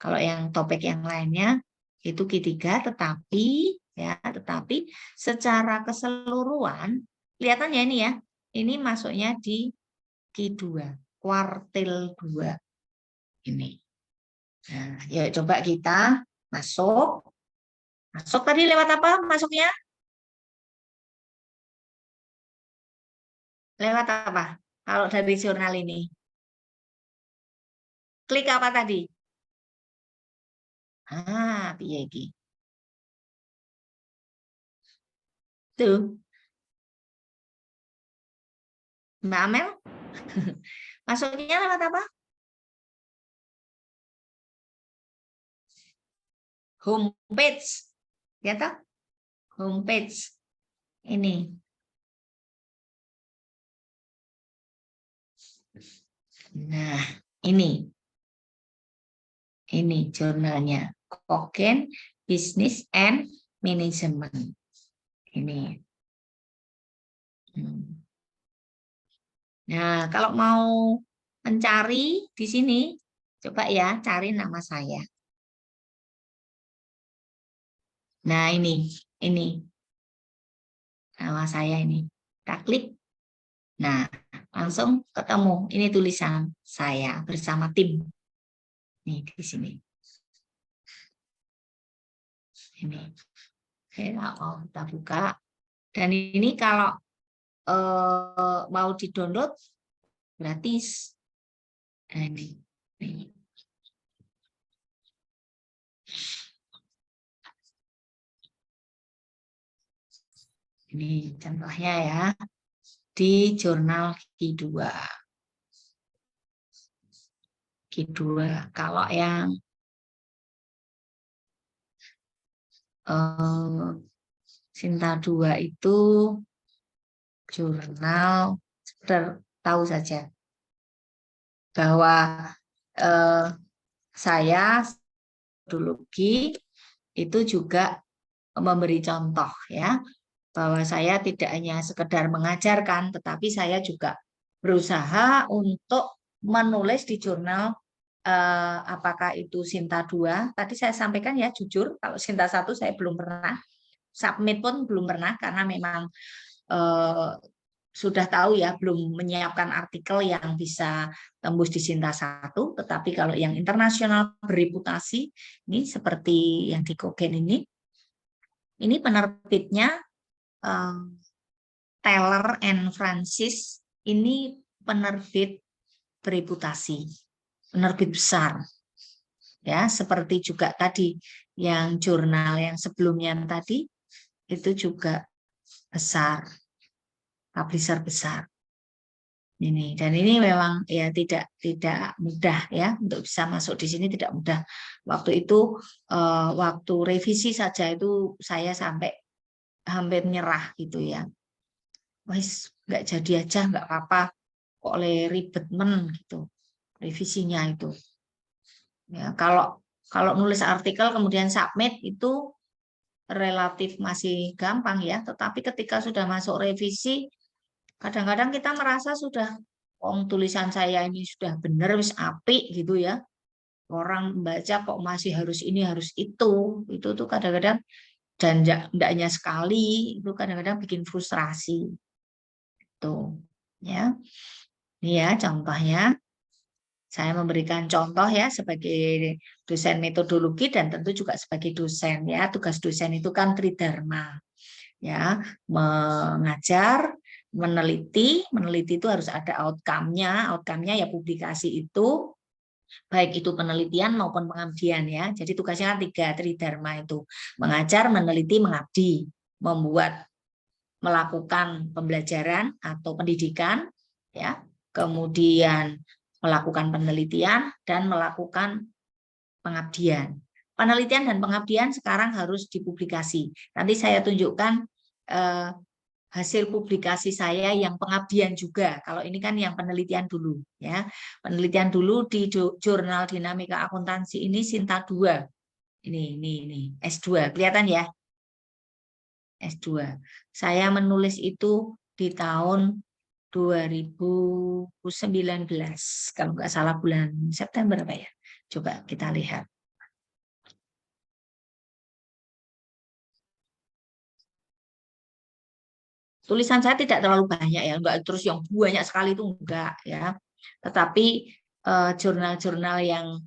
Kalau yang topik yang lainnya itu Q3, tetapi secara keseluruhan kelihatannya ini ya, ini masuknya di Q2, kuartil 2. Ini. Nah, yuk coba kita masuk. Masuk tadi lewat apa masuknya? Lewat apa? Kalau dari jurnal ini. Klik apa tadi? Piye iki? Tuh. Mbak Amel? Masuknya lewat apa? Homepage. Ya toh? Homepage. Ini. Nah, ini jurnalnya. Cogent Business and Management. Ini. Nah, kalau mau mencari di sini, coba ya cari nama saya. Nah, ini nama saya ini. Kita klik. Nah, langsung ketemu. Ini tulisan saya bersama tim. Nih di sini. Ini. Oke, kita buka. Dan ini kalau mau di-download gratis. Nah, ini. Ini contohnya ya, di jurnal Q2. Kalau yang Sinta 2 itu jurnal, tahu saja bahwa saya metodologi itu juga memberi contoh ya, bahwa saya tidak hanya sekedar mengajarkan, tetapi saya juga berusaha untuk menulis di jurnal apakah itu Sinta 2. Tadi saya sampaikan ya, jujur kalau Sinta 1 saya belum pernah, submit pun belum pernah karena memang sudah tahu ya, belum menyiapkan artikel yang bisa tembus di Sinta 1, tetapi kalau yang internasional bereputasi, ini seperti yang di Cogent ini penerbitnya Taylor and Francis, ini penerbit bereputasi, penerbit besar. Ya, seperti juga tadi yang jurnal yang sebelumnya tadi, itu juga besar. Publisher besar ini, dan ini memang ya tidak mudah ya untuk bisa masuk di sini, tidak mudah. Waktu itu waktu revisi saja itu saya sampai hampir nyerah gitu ya, wes nggak jadi aja, nggak apa-apa kok ribet gitu revisinya itu ya. Kalau nulis artikel kemudian submit itu relatif masih gampang ya, tetapi ketika sudah masuk revisi kadang-kadang kita merasa sudah tulisan saya ini sudah benar, wis apik gitu ya. Orang membaca kok masih harus ini, harus itu. Itu tuh kadang-kadang, dan hendaknya sekali, itu kadang-kadang bikin frustrasi. Tuh, ya. Ini ya contohnya. Saya memberikan contoh ya sebagai dosen metodologi dan tentu juga sebagai dosen ya. Tugas dosen itu kan tridharma. Ya, mengajar, meneliti itu harus ada outcome-nya ya publikasi itu, baik itu penelitian maupun pengabdian ya. Jadi tugasnya kan 3 tridharma itu, mengajar, meneliti, mengabdi, melakukan pembelajaran atau pendidikan ya, kemudian melakukan penelitian dan melakukan pengabdian. Penelitian dan pengabdian sekarang harus dipublikasi. Nanti saya tunjukkan hasil publikasi saya yang pengabdian juga. Kalau ini kan yang penelitian dulu ya. Penelitian dulu di Jurnal Dinamika Akuntansi ini Sinta 2. Ini S2. Kelihatan ya? S2. Saya menulis itu di tahun 2019. Kalau nggak salah bulan September apa ya? Coba kita lihat. Tulisan saya tidak terlalu banyak ya, enggak terus yang banyak sekali itu enggak ya. Tetapi jurnal-jurnal yang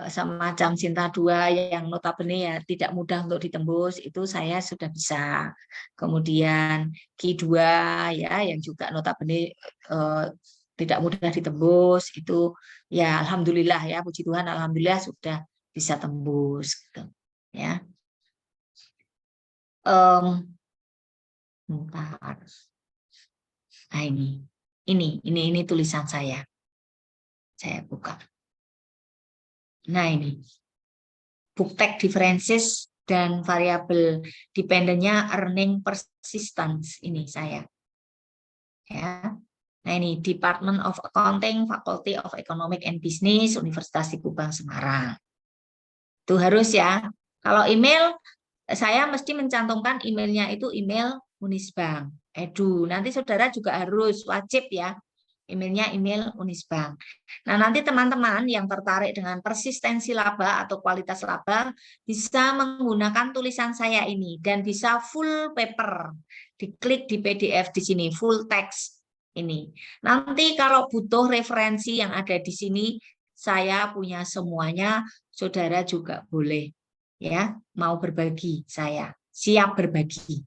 semacam Sinta 2 yang notabene ya tidak mudah untuk ditembus itu saya sudah bisa. Kemudian Q2 ya yang juga notabene tidak mudah ditembus itu ya alhamdulillah ya puji Tuhan alhamdulillah sudah bisa tembus gitu ya. Bentar. Nah ini tulisan saya. Saya buka. Nah ini booktek differences dan variabel dependennya earning persistence ini saya. Ya. Nah ini Department of Accounting, Faculty of Economic and Business, Universitas Kubang Semarang. Itu harus ya. Kalau email saya mesti mencantumkan emailnya itu email Unisbank. Edu. Nanti saudara juga harus wajib ya. Emailnya email Unisbank. Nah, nanti teman-teman yang tertarik dengan persistensi laba atau kualitas laba bisa menggunakan tulisan saya ini dan bisa full paper. Diklik di PDF di sini, full text ini. Nanti kalau butuh referensi yang ada di sini, saya punya semuanya, saudara juga boleh ya, mau berbagi saya, siap berbagi.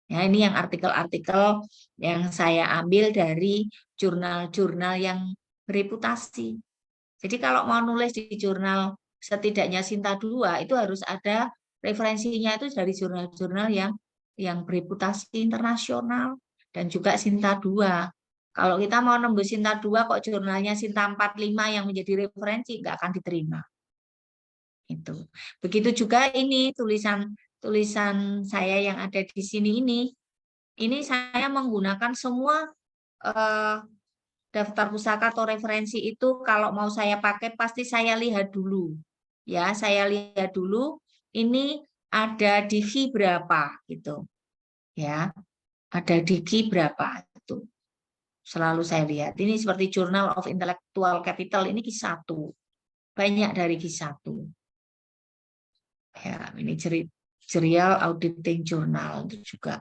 Ya, ini yang artikel-artikel yang saya ambil dari jurnal-jurnal yang bereputasi. Jadi kalau mau nulis di jurnal setidaknya Sinta 2 itu harus ada referensinya itu dari jurnal-jurnal yang bereputasi internasional dan juga Sinta 2. Kalau kita mau nembus Sinta 2 kok jurnalnya Sinta 45 yang menjadi referensi nggak akan diterima. Itu. Begitu juga ini tulisan saya yang ada di sini ini. Ini saya menggunakan semua daftar pusaka atau referensi itu kalau mau saya pakai pasti saya lihat dulu. Ya, saya lihat dulu ini ada digi berapa gitu. Ya. Ada digi berapa itu. Selalu saya lihat. Ini seperti Journal of Intellectual Capital ini Q1. Banyak dari Q1. Ya, ini Serial Auditing Journal itu juga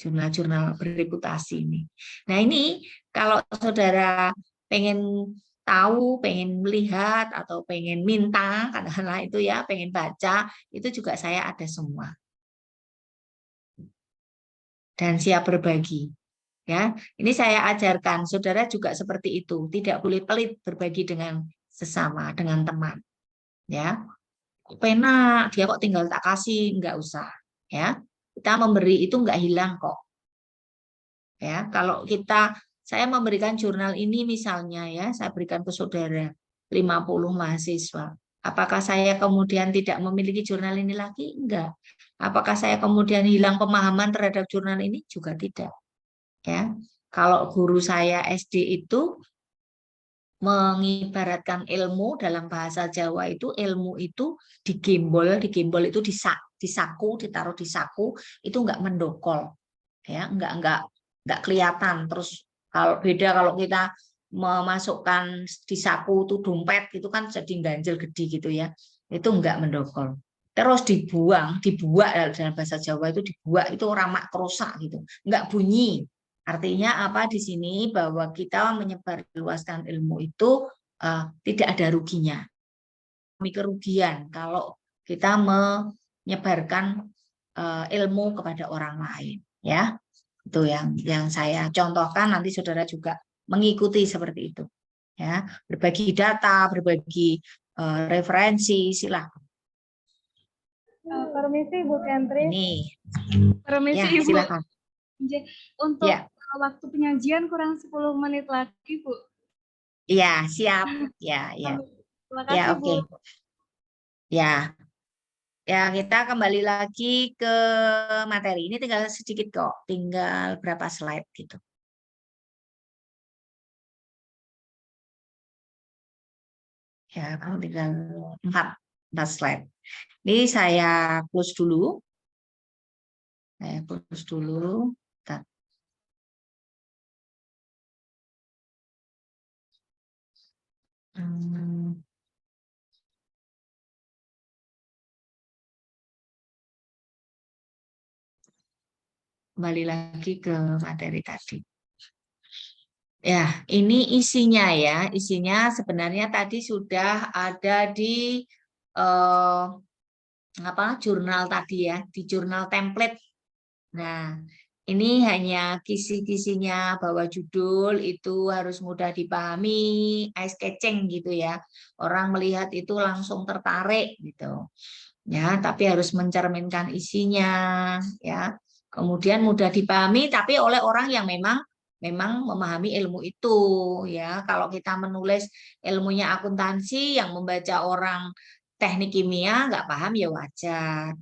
jurnal-jurnal bereputasi ini. Nah ini kalau saudara pengen tahu, pengen melihat atau pengen minta, kadang-kadang itu ya, pengen baca, itu juga saya ada semua. Dan siap berbagi. Ya, ini saya ajarkan saudara juga seperti itu, tidak boleh pelit berbagi dengan sesama, dengan teman. Ya, pena dia kok tinggal tak kasih, enggak usah. Ya, kita memberi itu enggak hilang kok. Ya, kalau saya memberikan jurnal ini misalnya ya, saya berikan ke saudara 50 mahasiswa. Apakah saya kemudian tidak memiliki jurnal ini lagi? Enggak. Apakah saya kemudian hilang pemahaman terhadap jurnal ini? Juga tidak. Ya. Kalau guru saya SD itu mengibaratkan ilmu dalam bahasa Jawa itu ilmu itu digembol itu disaku, ditaruh di saku, itu enggak mendokol. Ya, enggak kelihatan. Terus kalau beda kalau kita memasukkan di saku itu dompet itu kan jadi ganjel gede gitu ya. Itu enggak mendokol. Terus dibuang dalam bahasa Jawa itu dibuang itu ramak kerusak gitu. Enggak bunyi. Artinya apa di sini bahwa kita menyebarluaskan ilmu itu tidak ada ruginya. Kerugian kalau kita menyebarkan ilmu kepada orang lain ya. Itu yang saya contohkan, nanti saudara juga mengikuti seperti itu. Ya, berbagi data, berbagi referensi, silakan. Permisi Bu Kentri. Ini. Permisi Ya, Ibu. silakan. Untuk ya. waktu penyajian kurang 10 menit lagi, Bu. Iya, siap. Ya. Terima kasih, Ya, oke. Bu. Ya. Ya, kita kembali lagi ke materi. Ini tinggal sedikit kok, tinggal berapa slide gitu. Ya, kalau tinggal 4 slide. Ini saya close dulu. Saya close dulu. Bentar. Kembali lagi ke materi tadi. Ya, ini isinya ya. Isinya sebenarnya tadi sudah ada di jurnal tadi ya, di jurnal template. Nah, ini hanya kisi-kisinya bahwa judul itu harus mudah dipahami, eye-catching gitu ya. Orang melihat itu langsung tertarik gitu. Ya, tapi harus mencerminkan isinya ya. Kemudian mudah dipahami tapi oleh orang yang memang memahami ilmu itu ya. Kalau kita menulis ilmunya akuntansi yang membaca orang teknik kimia nggak paham ya wajar.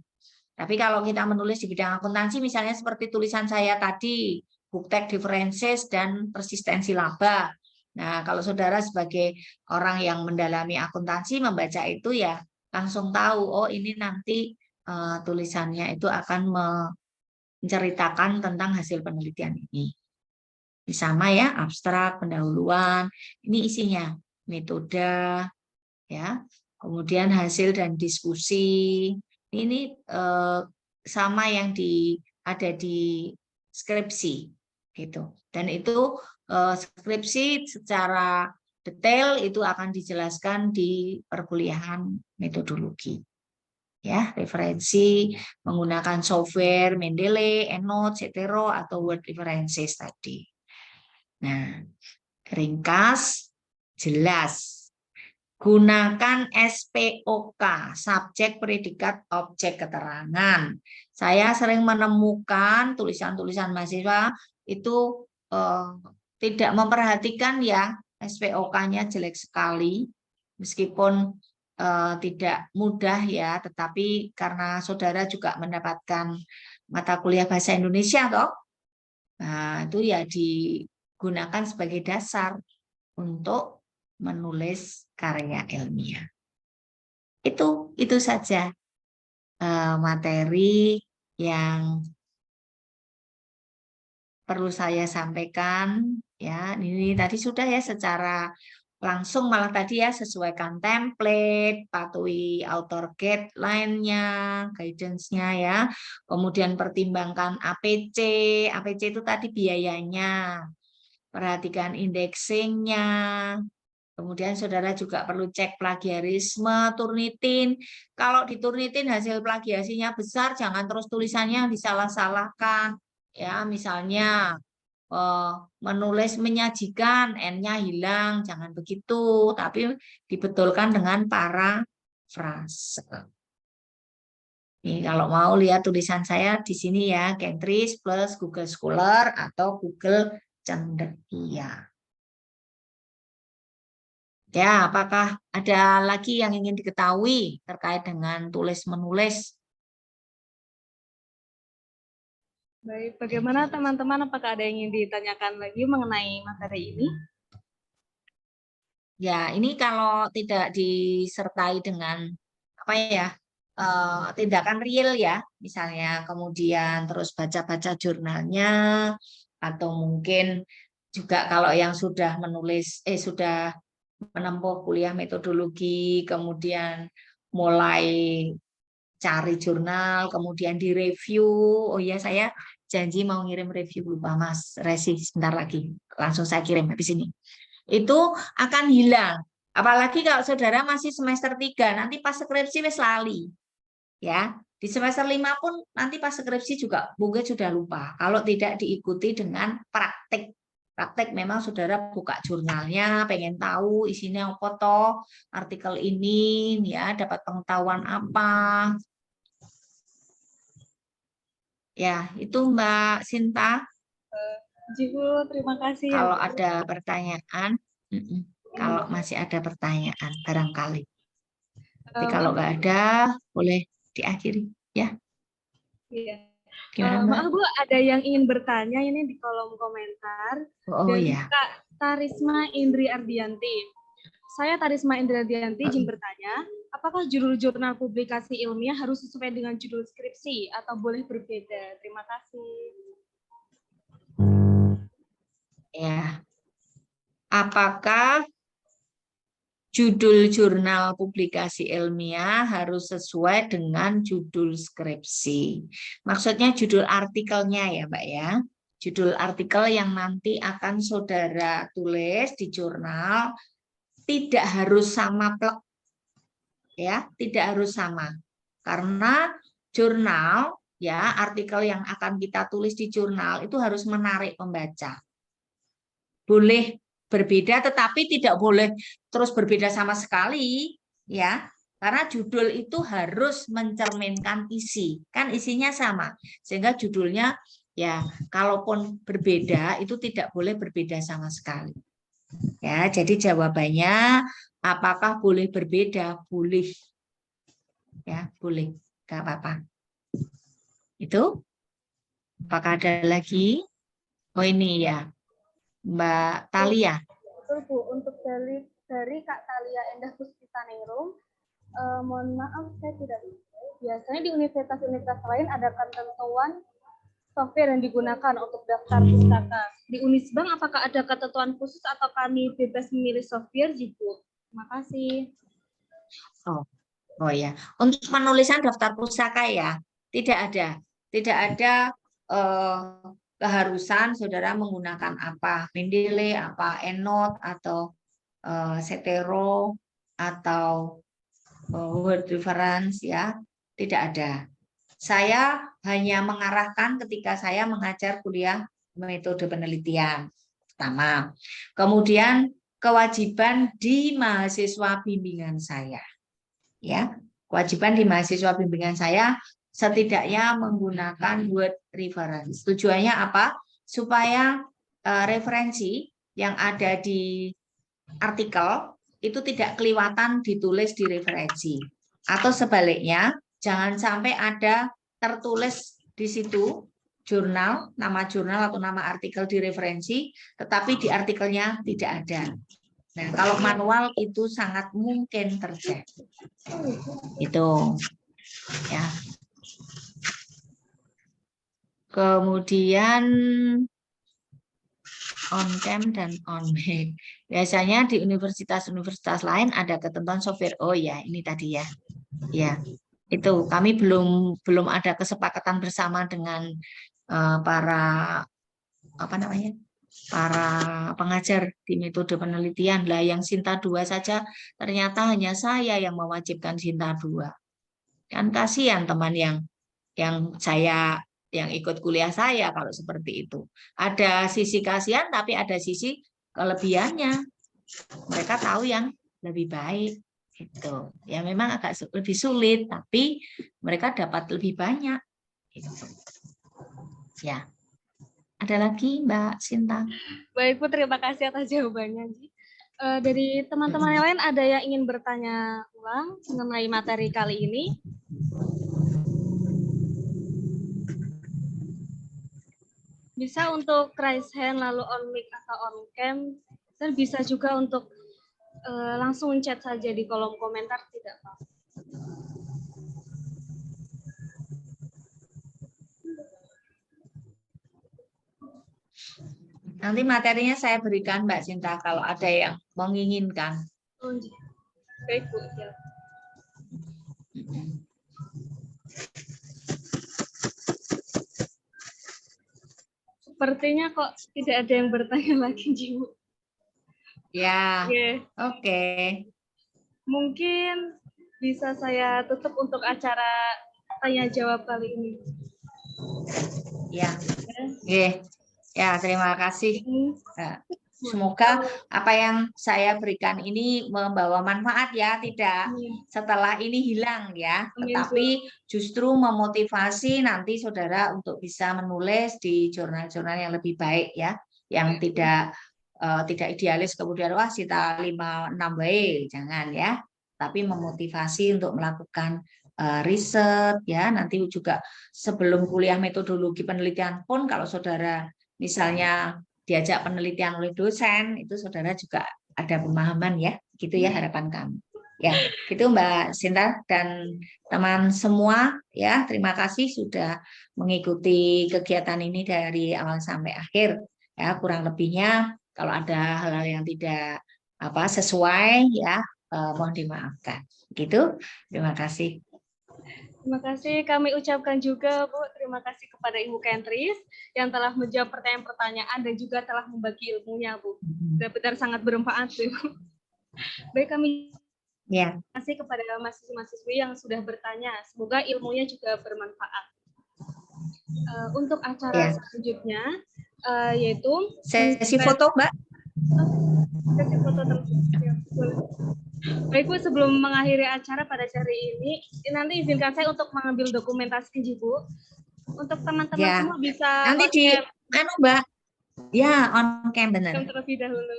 Tapi kalau kita menulis di bidang akuntansi misalnya seperti tulisan saya tadi, buktek differences dan persistensi laba. Nah, kalau saudara sebagai orang yang mendalami akuntansi membaca itu ya langsung tahu, oh ini nanti tulisannya itu akan menceritakan tentang hasil penelitian ini. Sama ya, abstrak, pendahuluan, ini isinya, metode, ya, kemudian hasil dan diskusi. Ini sama yang ada di skripsi, gitu. Dan itu skripsi secara detail itu akan dijelaskan di perkuliahan metodologi. Ya, referensi menggunakan software Mendeley, EndNote, Zotero atau Word References tadi. Nah, ringkas, jelas. Gunakan SPOK, subjek, predikat, objek, keterangan. Saya sering menemukan tulisan-tulisan mahasiswa itu tidak memperhatikan ya, SPOK-nya jelek sekali. Meskipun tidak mudah ya, tetapi karena saudara juga mendapatkan mata kuliah bahasa Indonesia toh. Nah, itu ya digunakan sebagai dasar untuk menulis karya ilmiah. Itu saja materi yang perlu saya sampaikan ya. Ini tadi sudah ya secara langsung, malah tadi ya sesuaikan template, patuhi author guideline-nya, guidance-nya ya. Kemudian pertimbangkan APC. APC itu tadi biayanya. Perhatikan indexing-nya. Kemudian saudara juga perlu cek plagiarisme, Turnitin. Kalau di Turnitin hasil plagiasinya besar, jangan terus tulisannya disalah-salahkan. Ya, misalnya menulis menyajikan, N-nya hilang, jangan begitu, tapi dibetulkan dengan parafrase. Nih, kalau mau lihat tulisan saya di sini ya, Kentris plus Google Scholar atau Google Cendekia. Ya, apakah ada lagi yang ingin diketahui terkait dengan tulis-menulis? Baik, bagaimana teman-teman? Apakah ada yang ingin ditanyakan lagi mengenai materi ini? Ya, ini kalau tidak disertai dengan apa ya, tindakan real ya, misalnya kemudian terus baca-baca jurnalnya, atau mungkin juga kalau yang sudah menulis, sudah menempuh kuliah metodologi, kemudian mulai cari jurnal, kemudian direview. Oh iya, saya janji mau ngirim review, lupa Mas Resi, sebentar lagi. Langsung saya kirim habis ini. Itu akan hilang. Apalagi kalau saudara masih semester 3, nanti pas skripsi wis lali. Ya, di semester 5 pun nanti pas skripsi juga mungkin sudah lupa. Kalau tidak diikuti dengan praktik. Praktek memang saudara buka jurnalnya, pengen tahu isinya apa toh, artikel ini ya, dapat pengetahuan apa. Ya, itu Mbak Sinta. Jibu, terima kasih. Kalau ada pertanyaan, kalau masih ada pertanyaan barangkali. Tapi kalau nggak ada, boleh diakhiri ya. Iya. Gimana, Mbak? Maaf Bu, ada yang ingin bertanya ini di kolom komentar dari ya. Kak Tarisma Indri Ardianti. Saya Tarisma Indri Ardianti izin bertanya, apakah judul jurnal publikasi ilmiah harus sesuai dengan judul skripsi atau boleh berbeda? Terima kasih. Ya. Apakah judul jurnal publikasi ilmiah harus sesuai dengan judul skripsi? Maksudnya judul artikelnya ya, Mbak ya. Judul artikel yang nanti akan saudara tulis di jurnal tidak harus sama plek. Ya, tidak harus sama. Karena jurnal ya, artikel yang akan kita tulis di jurnal itu harus menarik pembaca. Boleh berbeda tetapi tidak boleh terus berbeda sama sekali ya, karena judul itu harus mencerminkan isi, kan isinya sama, sehingga judulnya ya kalaupun berbeda itu tidak boleh berbeda sama sekali ya. Jadi jawabannya apakah boleh berbeda? Boleh ya, boleh, nggak apa-apa. Itu apakah ada lagi? Oh ini ya Mbak Talia. Betul Bu, untuk dari Kak Talia Endah Puspitaningrum, mohon maaf saya tidak tahu. Biasanya di universitas-universitas lain ada ketentuan software yang digunakan untuk daftar pustaka. Di Unisbank apakah ada ketentuan khusus atau kami bebas memilih software, Bu? Terima kasih. Oh ya, untuk penulisan daftar pustaka ya, tidak ada keharusan saudara menggunakan apa, Mendeley, apa EndNote atau Zotero atau Word Reference ya, tidak ada. Saya hanya mengarahkan ketika saya mengajar kuliah metode penelitian pertama, kemudian kewajiban di mahasiswa bimbingan saya. Ya, kewajiban di mahasiswa bimbingan saya setidaknya menggunakan Word Reference. Tujuannya apa? Supaya referensi yang ada di artikel itu tidak kelewatan ditulis di referensi. Atau sebaliknya, jangan sampai ada tertulis di situ jurnal, nama jurnal atau nama artikel di referensi, tetapi di artikelnya tidak ada. Nah, kalau manual itu sangat mungkin terjadi. Itu ya. Kemudian on-cam dan on-mic. Biasanya di universitas-universitas lain ada ketentuan software. Oh ya, ini tadi ya. Ya, itu kami belum ada kesepakatan bersama dengan para pengajar di metode penelitian lah. Yang Sinta 2 saja ternyata hanya saya yang mewajibkan Sinta 2. Kan kasihan teman yang ikut kuliah saya kalau seperti itu. Ada sisi kasihan tapi ada sisi kelebihannya. Mereka tahu yang lebih baik gitu. Ya memang agak lebih sulit tapi mereka dapat lebih banyak gitu. Ya. Ada lagi Mbak Sinta? Baik Bu, terima kasih atas jawabannya. Dari teman-teman yang lain ada yang ingin bertanya ulang mengenai materi kali ini? Bisa untuk raise hand lalu on mic atau on cam, dan bisa juga untuk langsung chat saja di kolom komentar, tidak apa-apa. Nanti materinya saya berikan Mbak Sinta kalau ada yang menginginkan. Oh, baik Bu. Ya. Sepertinya kok tidak ada yang bertanya lagi, Bu. Ya, oke. Mungkin bisa saya tutup untuk acara tanya jawab kali ini. Ya, ya terima kasih. Nah, semoga apa yang saya berikan ini membawa manfaat ya, tidak setelah ini hilang ya, tetapi justru memotivasi nanti saudara untuk bisa menulis di jurnal-jurnal yang lebih baik ya, yang tidak idealis kemudian wah Sinta 5-6 baik, jangan ya, tapi memotivasi untuk melakukan riset ya. Nanti juga sebelum kuliah metodologi penelitian pun kalau saudara misalnya diajak penelitian oleh dosen, itu saudara juga ada pemahaman ya. Gitu ya harapan kami. Ya, gitu Mbak Sinta dan teman semua ya. Terima kasih sudah mengikuti kegiatan ini dari awal sampai akhir. Ya, kurang lebihnya kalau ada hal-hal yang tidak sesuai ya mohon dimaafkan. Gitu. Terima kasih. Terima kasih kami ucapkan juga Bu, terima kasih kepada Ibu Kentris yang telah menjawab pertanyaan-pertanyaan dan juga telah membagi ilmunya Bu. Benar-benar sangat bermanfaat Bu. Baik, kami Ya. terima kasih kepada mahasiswa-mahasiswi yang sudah bertanya. Semoga ilmunya juga bermanfaat. Untuk acara selanjutnya yaitu sesi foto, Mbak. Sesi foto boleh. Baik Bu, sebelum mengakhiri acara pada hari ini, nanti izinkan saya untuk mengambil dokumentasi Bu. Untuk teman-teman semua bisa nanti di Mbak. Ya, on cam benar. Terlebih dahulu.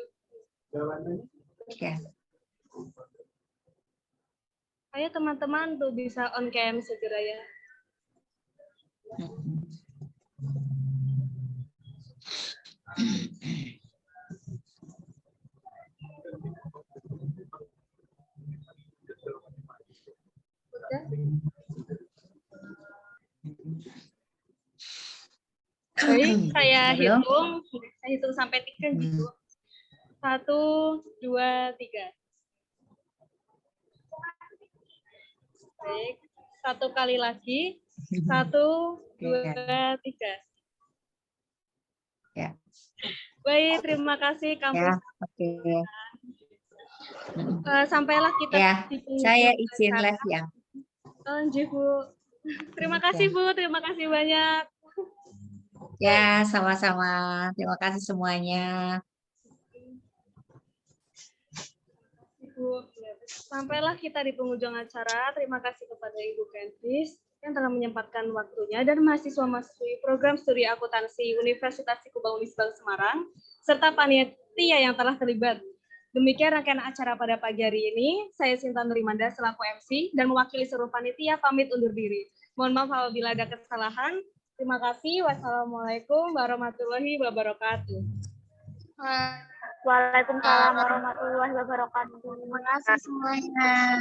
Ya. Ayo teman-teman tuh bisa on cam segera ya. Baik, saya hitung sampai 3 gitu. 1, 2, 3. Baik, 1 kali lagi. 1, 2, 3. Ya. Baik, terima kasih kampus. Oke. Sampailah kita di saya izin live ya. Bu. Terima kasih Bu, terima kasih banyak. Ya, sama-sama. Terima kasih semuanya. Bu, sampailah kita di penghujung acara. Terima kasih kepada Ibu Kentris yang telah menyempatkan waktunya dan mahasiswa-mahasiswi program studi akuntansi Universitas Sikubang Unisbank Semarang serta panitia yang telah terlibat. Demikian rangkaian acara pada pagi hari ini. Saya Sinta Nurimanda selaku MC dan mewakili seluruh panitia pamit undur diri. Mohon maaf apabila ada kesalahan. Terima kasih. Wassalamualaikum warahmatullahi wabarakatuh. Waalaikumsalam warahmatullahi wabarakatuh. Terima kasih semuanya.